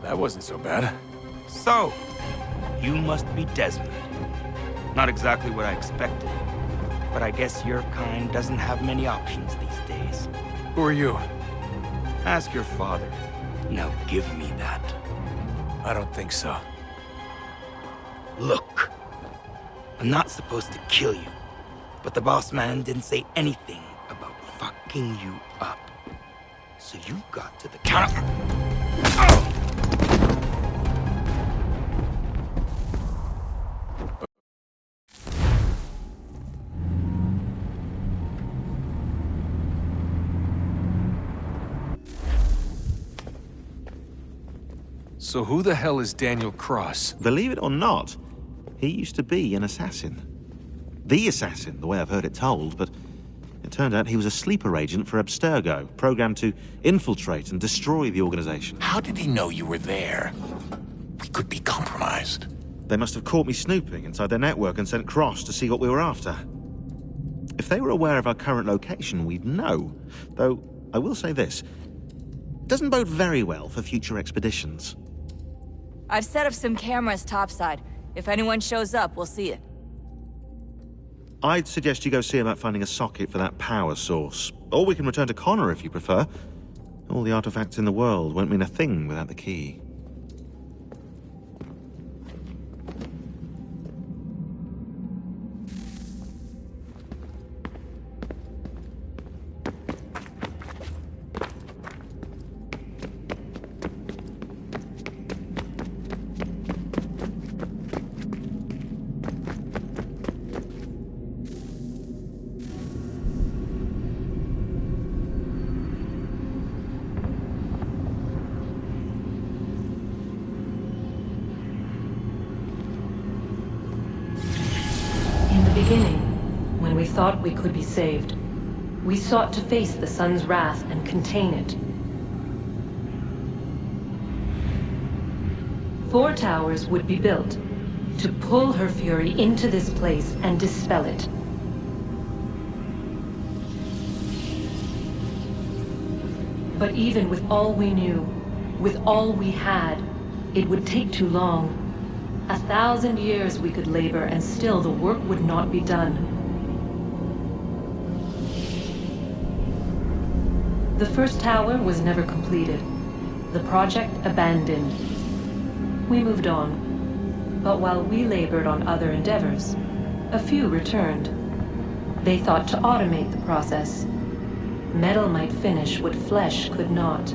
That wasn't so bad. So, you must be Desmond. Not exactly what I expected, but I guess your kind doesn't have many options these days. Who are you? Ask your father. Now give me that. I don't think so. Look, I'm not supposed to kill you, But the boss man didn't say anything about fucking you up. So you got to the counter. So who the hell is Daniel Cross? Believe it or not, he used to be an assassin. The assassin, the way I've heard it told, but it turned out he was a sleeper agent for Abstergo, programmed to infiltrate and destroy the organization. How did he know you were there? We could be compromised. They must have caught me snooping inside their network and sent Cross to see what we were after. If they were aware of our current location, we'd know. Though, I will say this, it doesn't bode very well for future expeditions. I've set up some cameras topside. If anyone shows up, we'll see it. I'd suggest you go see about finding a socket for that power source. Or we can return to Connor if you prefer. All the artifacts in the world won't mean a thing without the key. When we thought we could be saved, we sought to face the sun's wrath and contain it. 4 towers would be built to pull her fury into this place and dispel it. But even with all we knew, with all we had, it would take too long. 1,000 years we could labor and still the work would not be done. The first tower was never completed. The project abandoned. We moved on. But while we labored on other endeavors, a few returned. They thought to automate the process. Metal might finish what flesh could not.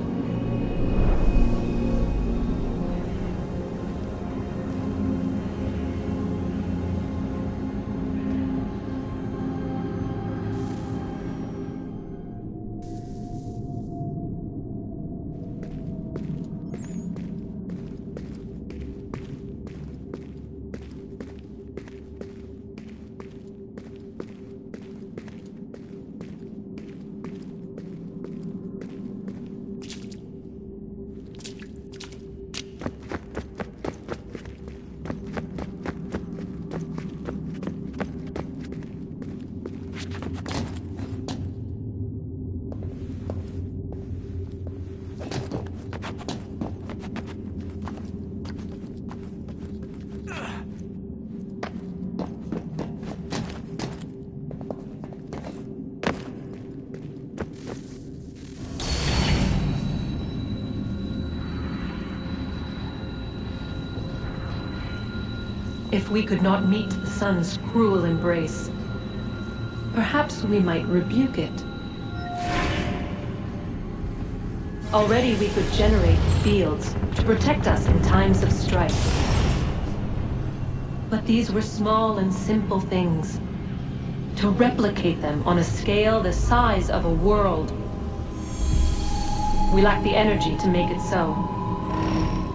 If we could not meet the sun's cruel embrace, perhaps we might rebuke it. Already we could generate fields to protect us in times of strife. But these were small and simple things. To replicate them on a scale the size of a world, we lack the energy to make it so.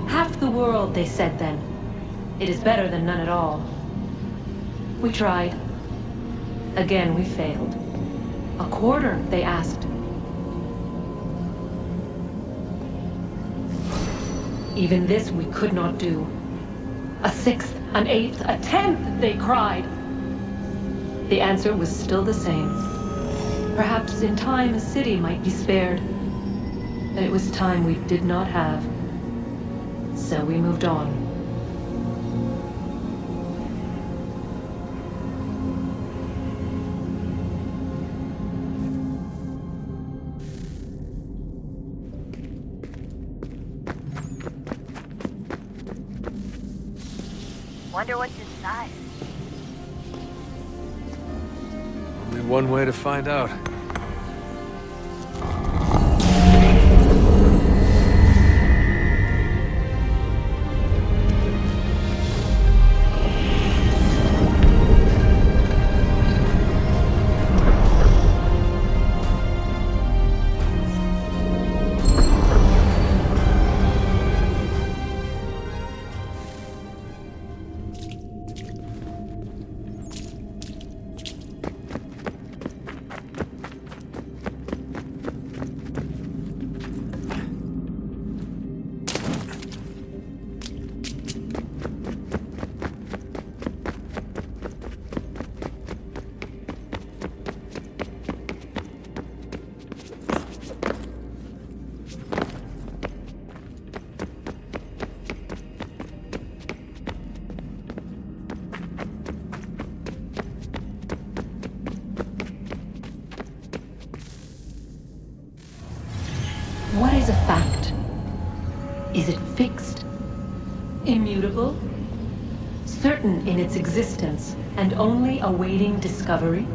Half the world, they said then. It is better than none at all. We tried. Again, we failed. A quarter, they asked. Even this we could not do. A 6th, an 8th, a 10th, they cried. The answer was still the same. Perhaps in time a city might be spared. But it was time we did not have. So we moved on. Wonder what's inside. one way to find out. What is a fact? Is it fixed? Immutable? Certain in its existence and only awaiting discovery?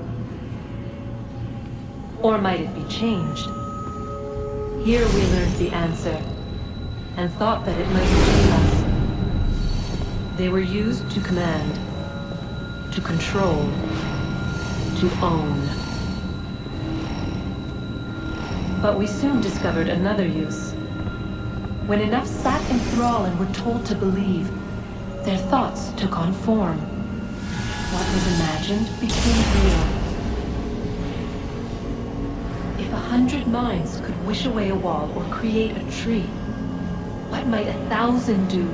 Or might it be changed? Here we learned the answer, and thought that it might betray us. They were used to command, to control, to own. But we soon discovered another use. When enough sat in thrall and were told to believe, their thoughts took on form. What was imagined became real. If 100 minds could wish away a wall or create a tree, what might 1,000 do?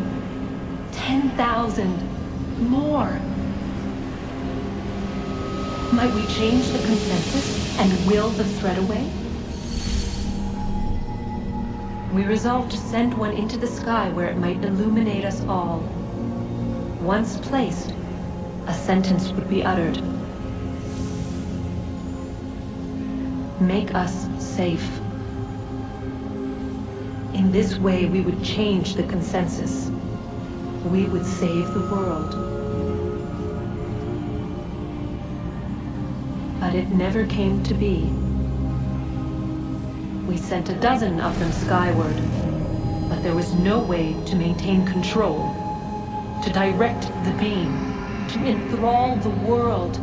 10,000? More? Might we change the consensus and will the threat away? We resolved to send one into the sky where it might illuminate us all. Once placed, a sentence would be uttered. Make us safe. In this way, we would change the consensus. We would save the world. But it never came to be. We sent a dozen of them skyward, but there was no way to maintain control, to direct the beam, to enthrall the world,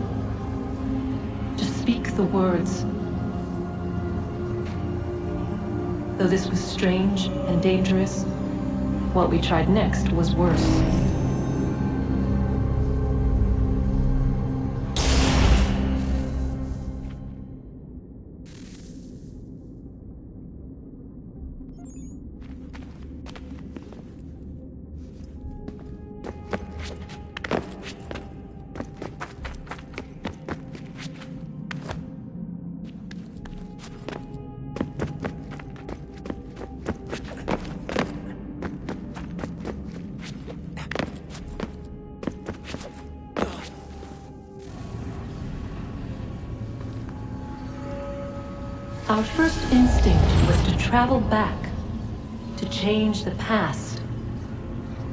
to speak the words. Though this was strange and dangerous, what we tried next was worse. Our first instinct was to travel back, to change the past.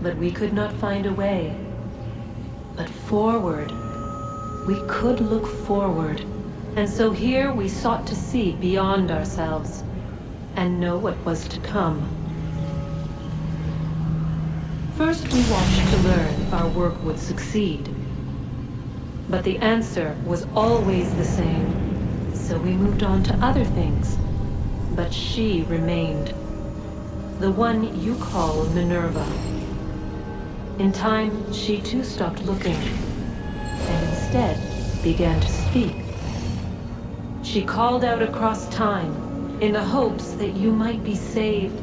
But we could not find a way. But forward, we could look forward. And so here we sought to see beyond ourselves and know what was to come. First, we watched to learn if our work would succeed. But the answer was always the same. So we moved on to other things. But she remained. The one you call Minerva. In time, she too stopped looking, and instead began to speak. She called out across time, in the hopes that you might be saved.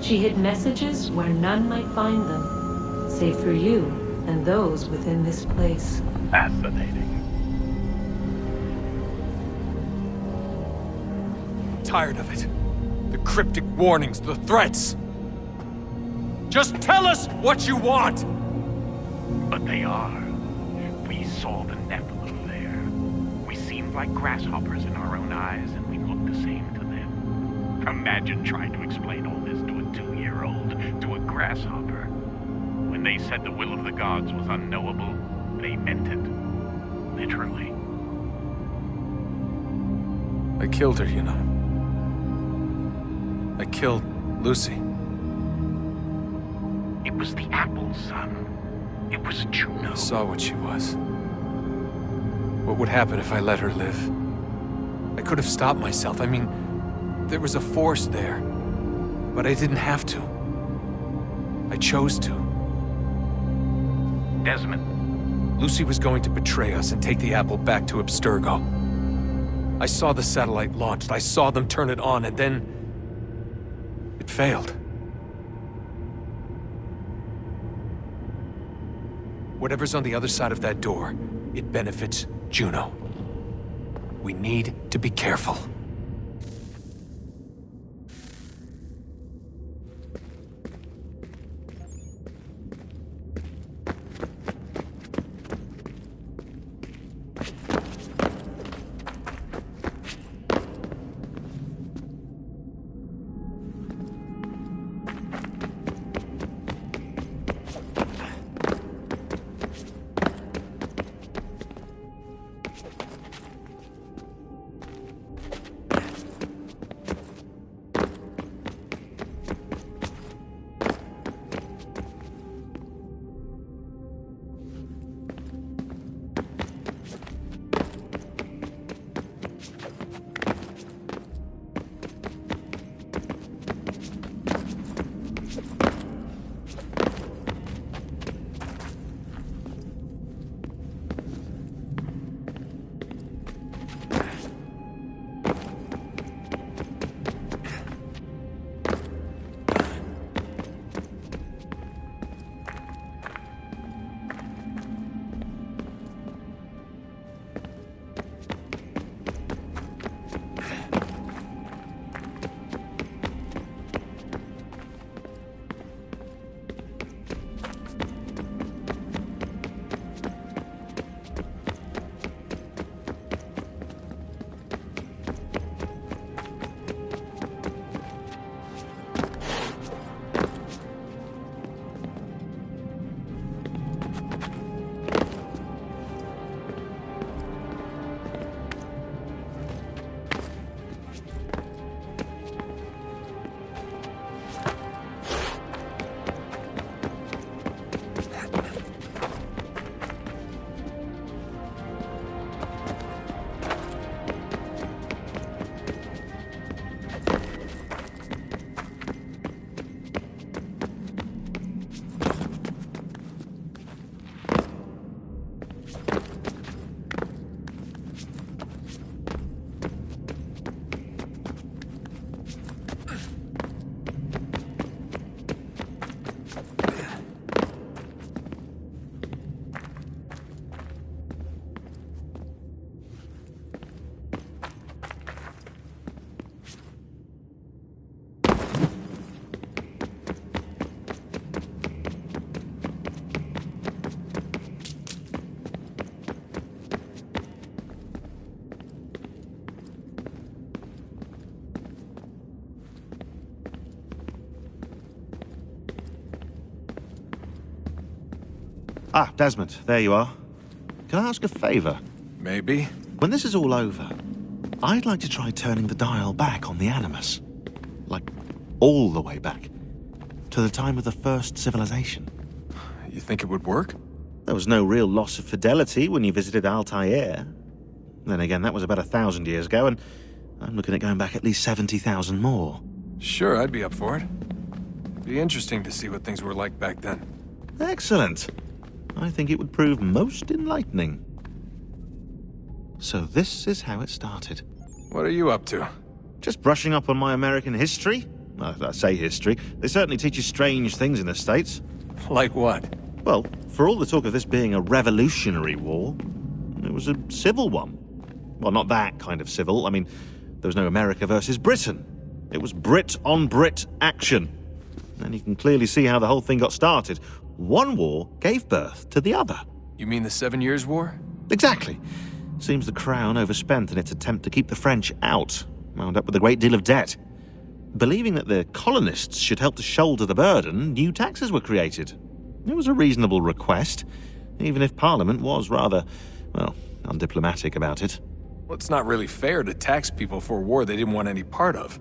She hid messages where none might find them, save for you and those within this place. Fascinating. Tired of it. The cryptic warnings, the threats. Just tell us what you want! But they are. We saw the Nephilim there. We seemed like grasshoppers in our own eyes, and we looked the same to them. Imagine trying to explain all this to a 2-year-old, to a grasshopper. When they said the will of the gods was unknowable, they meant it. Literally. I killed her, you know. I killed Lucy. It was the apple, son. It was Juno. I saw what she was. What would happen if I let her live? I could have stopped myself. I mean, there was a force there. But I didn't have to. I chose to. Desmond. Lucy was going to betray us and take the apple back to Abstergo. I saw the satellite launched. I saw them turn it on, and then... it failed. Whatever's on the other side of that door, it benefits Juno. We need to be careful. Ah, Desmond, there you are. Can I ask a favor? Maybe. When this is all over, I'd like to try turning the dial back on the Animus. Like, all the way back. To the time of the first civilization. You think it would work? There was no real loss of fidelity when you visited Altair. Then again, that was about 1,000 years ago, and I'm looking at going back at least 70,000 more. Sure, I'd be up for it. Be interesting to see what things were like back then. Excellent. I think it would prove most enlightening. So this is how it started. What are you up to? Just brushing up on my American history. I say history. They certainly teach you strange things in the States. Like what? Well, for all the talk of this being a revolutionary war, it was a civil one. Well, not that kind of civil. I mean, there was no America versus Britain. It was Brit on Brit action. And you can clearly see how the whole thing got started. One war gave birth to the other. You mean the 7 Years' War? Exactly. Seems the Crown overspent in its attempt to keep the French out, wound up with a great deal of debt. Believing that the colonists should help to shoulder the burden, new taxes were created. It was a reasonable request, even if Parliament was rather, well, undiplomatic about it. Well, it's not really fair to tax people for a war they didn't want any part of.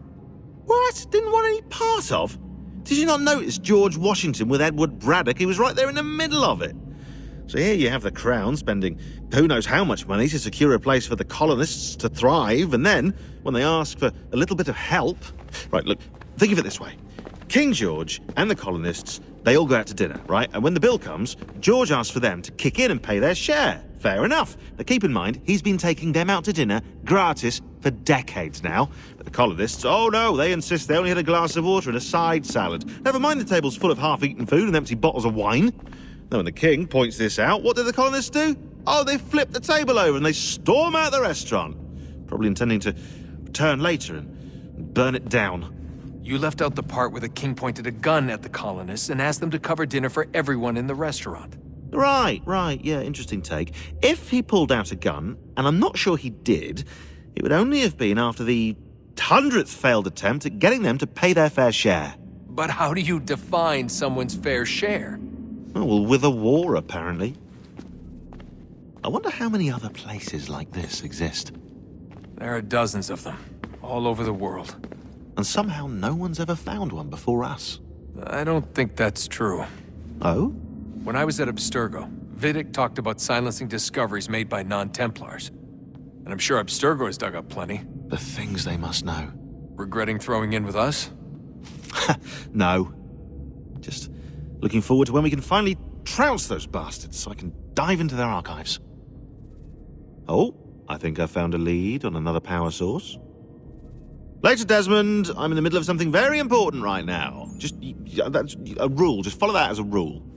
What? Didn't want any part of? Did you not notice George Washington with Edward Braddock? He was right there in the middle of it. So here you have the Crown spending who knows how much money to secure a place for the colonists to thrive, and then, when they ask for a little bit of help... Right, look, think of it this way. King George and the colonists, they all go out to dinner, right? And when the bill comes, George asks for them to kick in and pay their share. Fair enough. But keep in mind, he's been taking them out to dinner gratis for decades now. But the colonists, oh no, they insist they only had a glass of water and a side salad. Never mind the table's full of half-eaten food and empty bottles of wine. Now, when the king points this out, what do the colonists do? Oh, they flip the table over and they storm out the restaurant. Probably intending to return later and burn it down. You left out the part where the king pointed a gun at the colonists and asked them to cover dinner for everyone in the restaurant. Right, yeah, interesting take. If he pulled out a gun, and I'm not sure he did, it would only have been after the 100th failed attempt at getting them to pay their fair share. But how do you define someone's fair share? Oh, well, with a war, apparently. I wonder how many other places like this exist. There are dozens of them, all over the world. And somehow no one's ever found one before us. I don't think that's true. Oh? When I was at Abstergo, Vidic talked about silencing discoveries made by non-Templars. And I'm sure Abstergo has dug up plenty. The things they must know. Regretting throwing in with us? No. Just looking forward to when we can finally trounce those bastards so I can dive into their archives. Oh, I think I found a lead on another power source. Later, Desmond. I'm in the middle of something very important right now. That's a rule. Just follow that as a rule.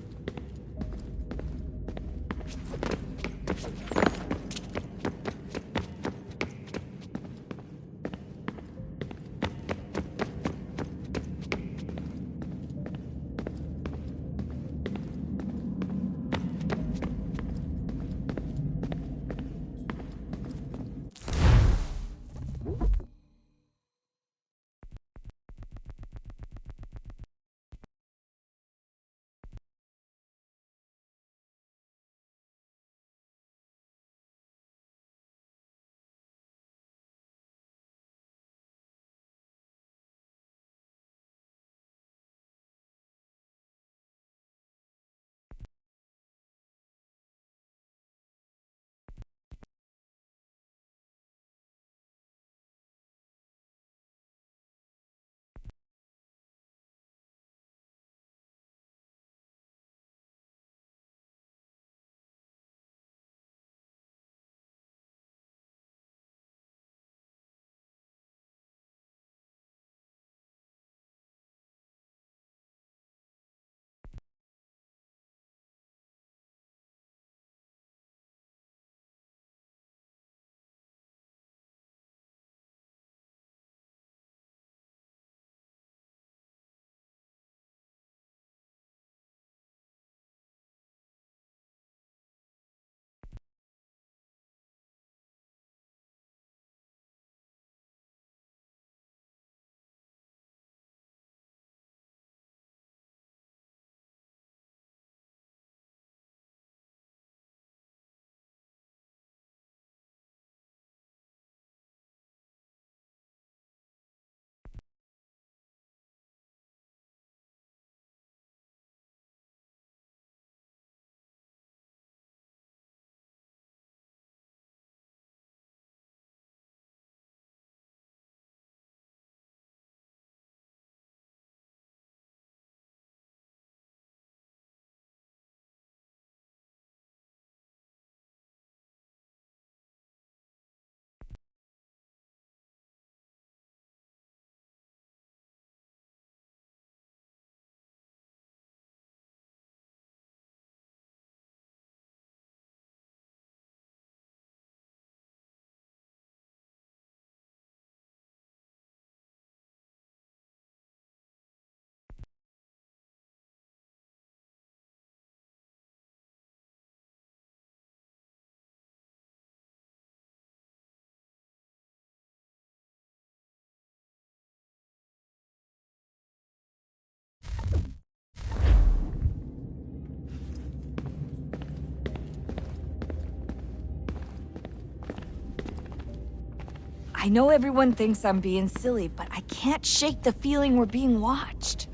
I know everyone thinks I'm being silly, but I can't shake the feeling we're being watched.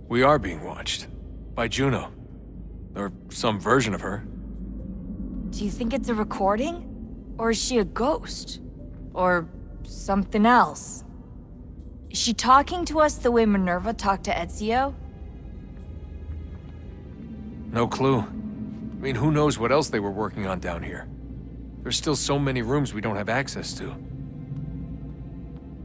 We are being watched. By Juno. Or some version of her. Do you think it's a recording? Or is she a ghost? Or something else? Is she talking to us the way Minerva talked to Ezio? No clue. I mean, who knows what else they were working on down here? There's still so many rooms we don't have access to.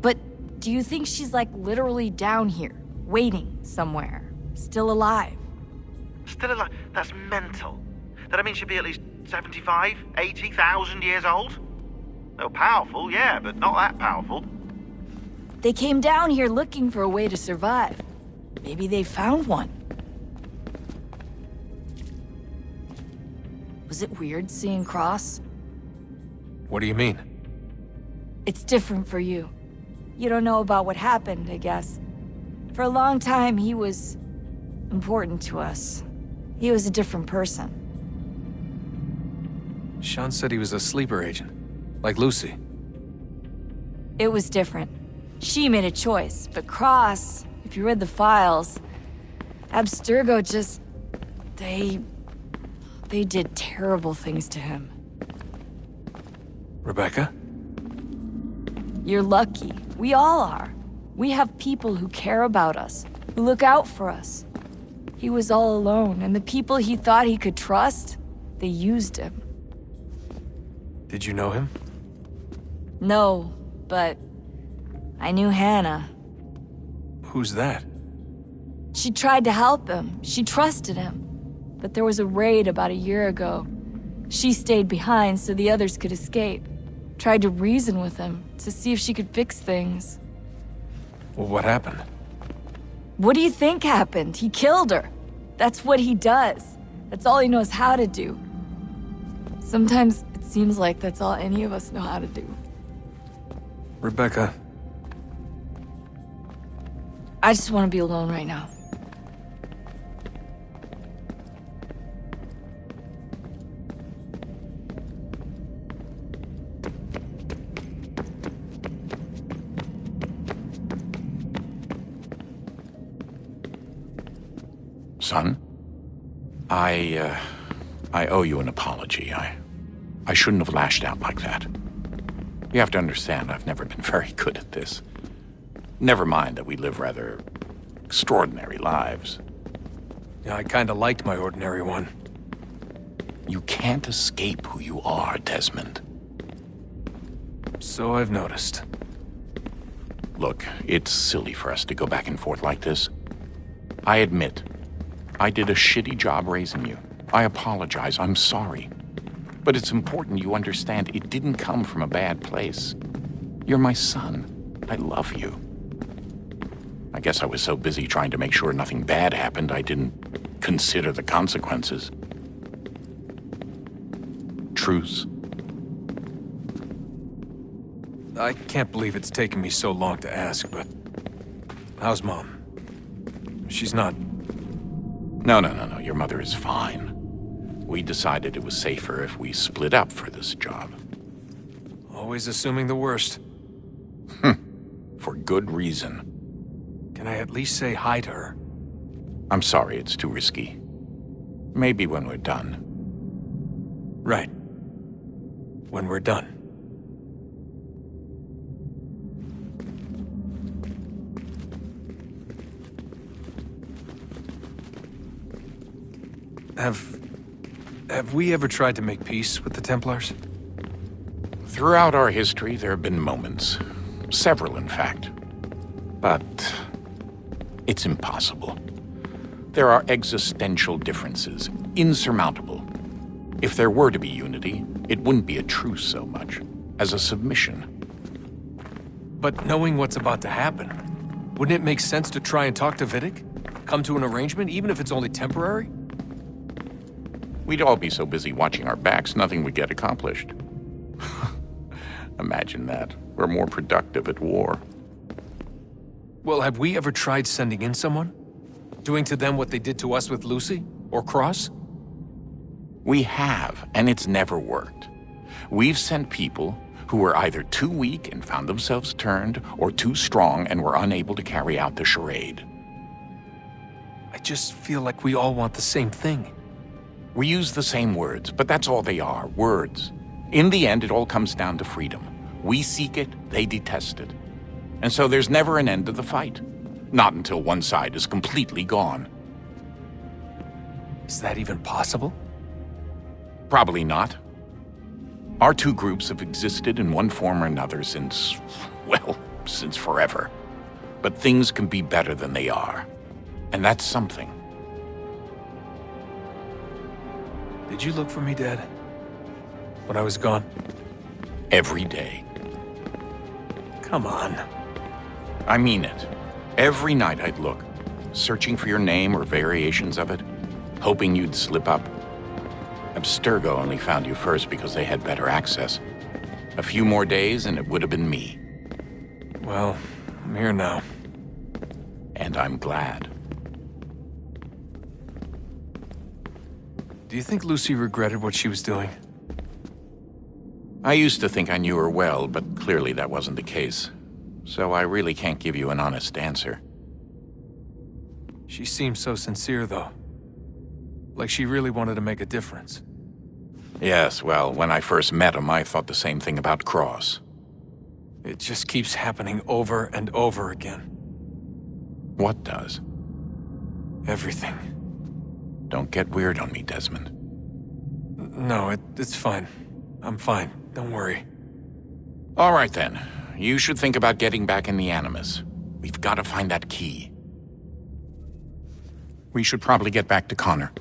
But do you think she's like literally down here, waiting somewhere, still alive? Still alive? That's mental. That means she'd be at least 75, 80,000 years old? Though powerful, yeah, but not that powerful. They came down here looking for a way to survive. Maybe they found one. Was it weird seeing Cross? What do you mean? It's different for you. You don't know about what happened, I guess. For a long time, he was important to us. He was a different person. Sean said he was a sleeper agent. Like Lucy. It was different. She made a choice, but Cross, if you read the files, Abstergo just... They did terrible things to him. Rebecca? You're lucky. We all are. We have people who care about us, who look out for us. He was all alone, and the people he thought he could trust, they used him. Did you know him? No, but I knew Hannah. Who's that? She tried to help him. She trusted him. But there was a raid about a year ago. She stayed behind so the others could escape. Tried to reason with him to see if she could fix things. Well, what happened? What do you think happened? He killed her. That's what he does. That's all he knows how to do. Sometimes it seems like that's all any of us know how to do. Rebecca. I just want to be alone right now. Son, I owe you an apology. I shouldn't have lashed out like that. You have to understand, I've never been very good at this. Never mind that we live rather extraordinary lives. Yeah, I kinda liked my ordinary one. You can't escape who you are, Desmond. So I've noticed. Look, it's silly for us to go back and forth like this. I admit, I did a shitty job raising you. I apologize, I'm sorry. But it's important you understand it didn't come from a bad place. You're my son. I love you. I guess I was so busy trying to make sure nothing bad happened, I didn't consider the consequences. Truce? I can't believe it's taken me so long to ask, but... How's Mom? She's not... No. Your mother is fine. We decided it was safer if we split up for this job. Always assuming the worst. For good reason. Can I at least say hi to her? I'm sorry, it's too risky. Maybe when we're done. Right. When we're done. Have we ever tried to make peace with the Templars? Throughout our history, there have been moments. Several, in fact. But it's impossible. There are existential differences, insurmountable. If there were to be unity, it wouldn't be a truce so much as a submission. But knowing what's about to happen, wouldn't it make sense to try and talk to Vidic? Come to an arrangement, even if it's only temporary? We'd all be so busy watching our backs, nothing would get accomplished. Imagine that. We're more productive at war. Well, have we ever tried sending in someone? Doing to them what they did to us with Lucy? Or Cross? We have, and it's never worked. We've sent people who were either too weak and found themselves turned, or too strong and were unable to carry out the charade. I just feel like we all want the same thing. We use the same words, but that's all they are, words. In the end, it all comes down to freedom. We seek it, they detest it. And so there's never an end to the fight. Not until one side is completely gone. Is that even possible? Probably not. Our two groups have existed in one form or another since, well, since forever. But things can be better than they are. And that's something. Did you look for me, Dad? When I was gone? Every day. Come on. I mean it. Every night I'd look, searching for your name or variations of it, hoping you'd slip up. Abstergo only found you first because they had better access. A few more days and it would have been me. Well, I'm here now. And I'm glad. Do you think Lucy regretted what she was doing? I used to think I knew her well, but clearly that wasn't the case. So I really can't give you an honest answer. She seemed so sincere, though. Like she really wanted to make a difference. Yes, well, when I first met him, I thought the same thing about Cross. It just keeps happening over and over again. What does? Everything. Don't get weird on me, Desmond. No, it's fine. I'm fine. Don't worry. All right, then. You should think about getting back in the Animus. We've got to find that key. We should probably get back to Connor.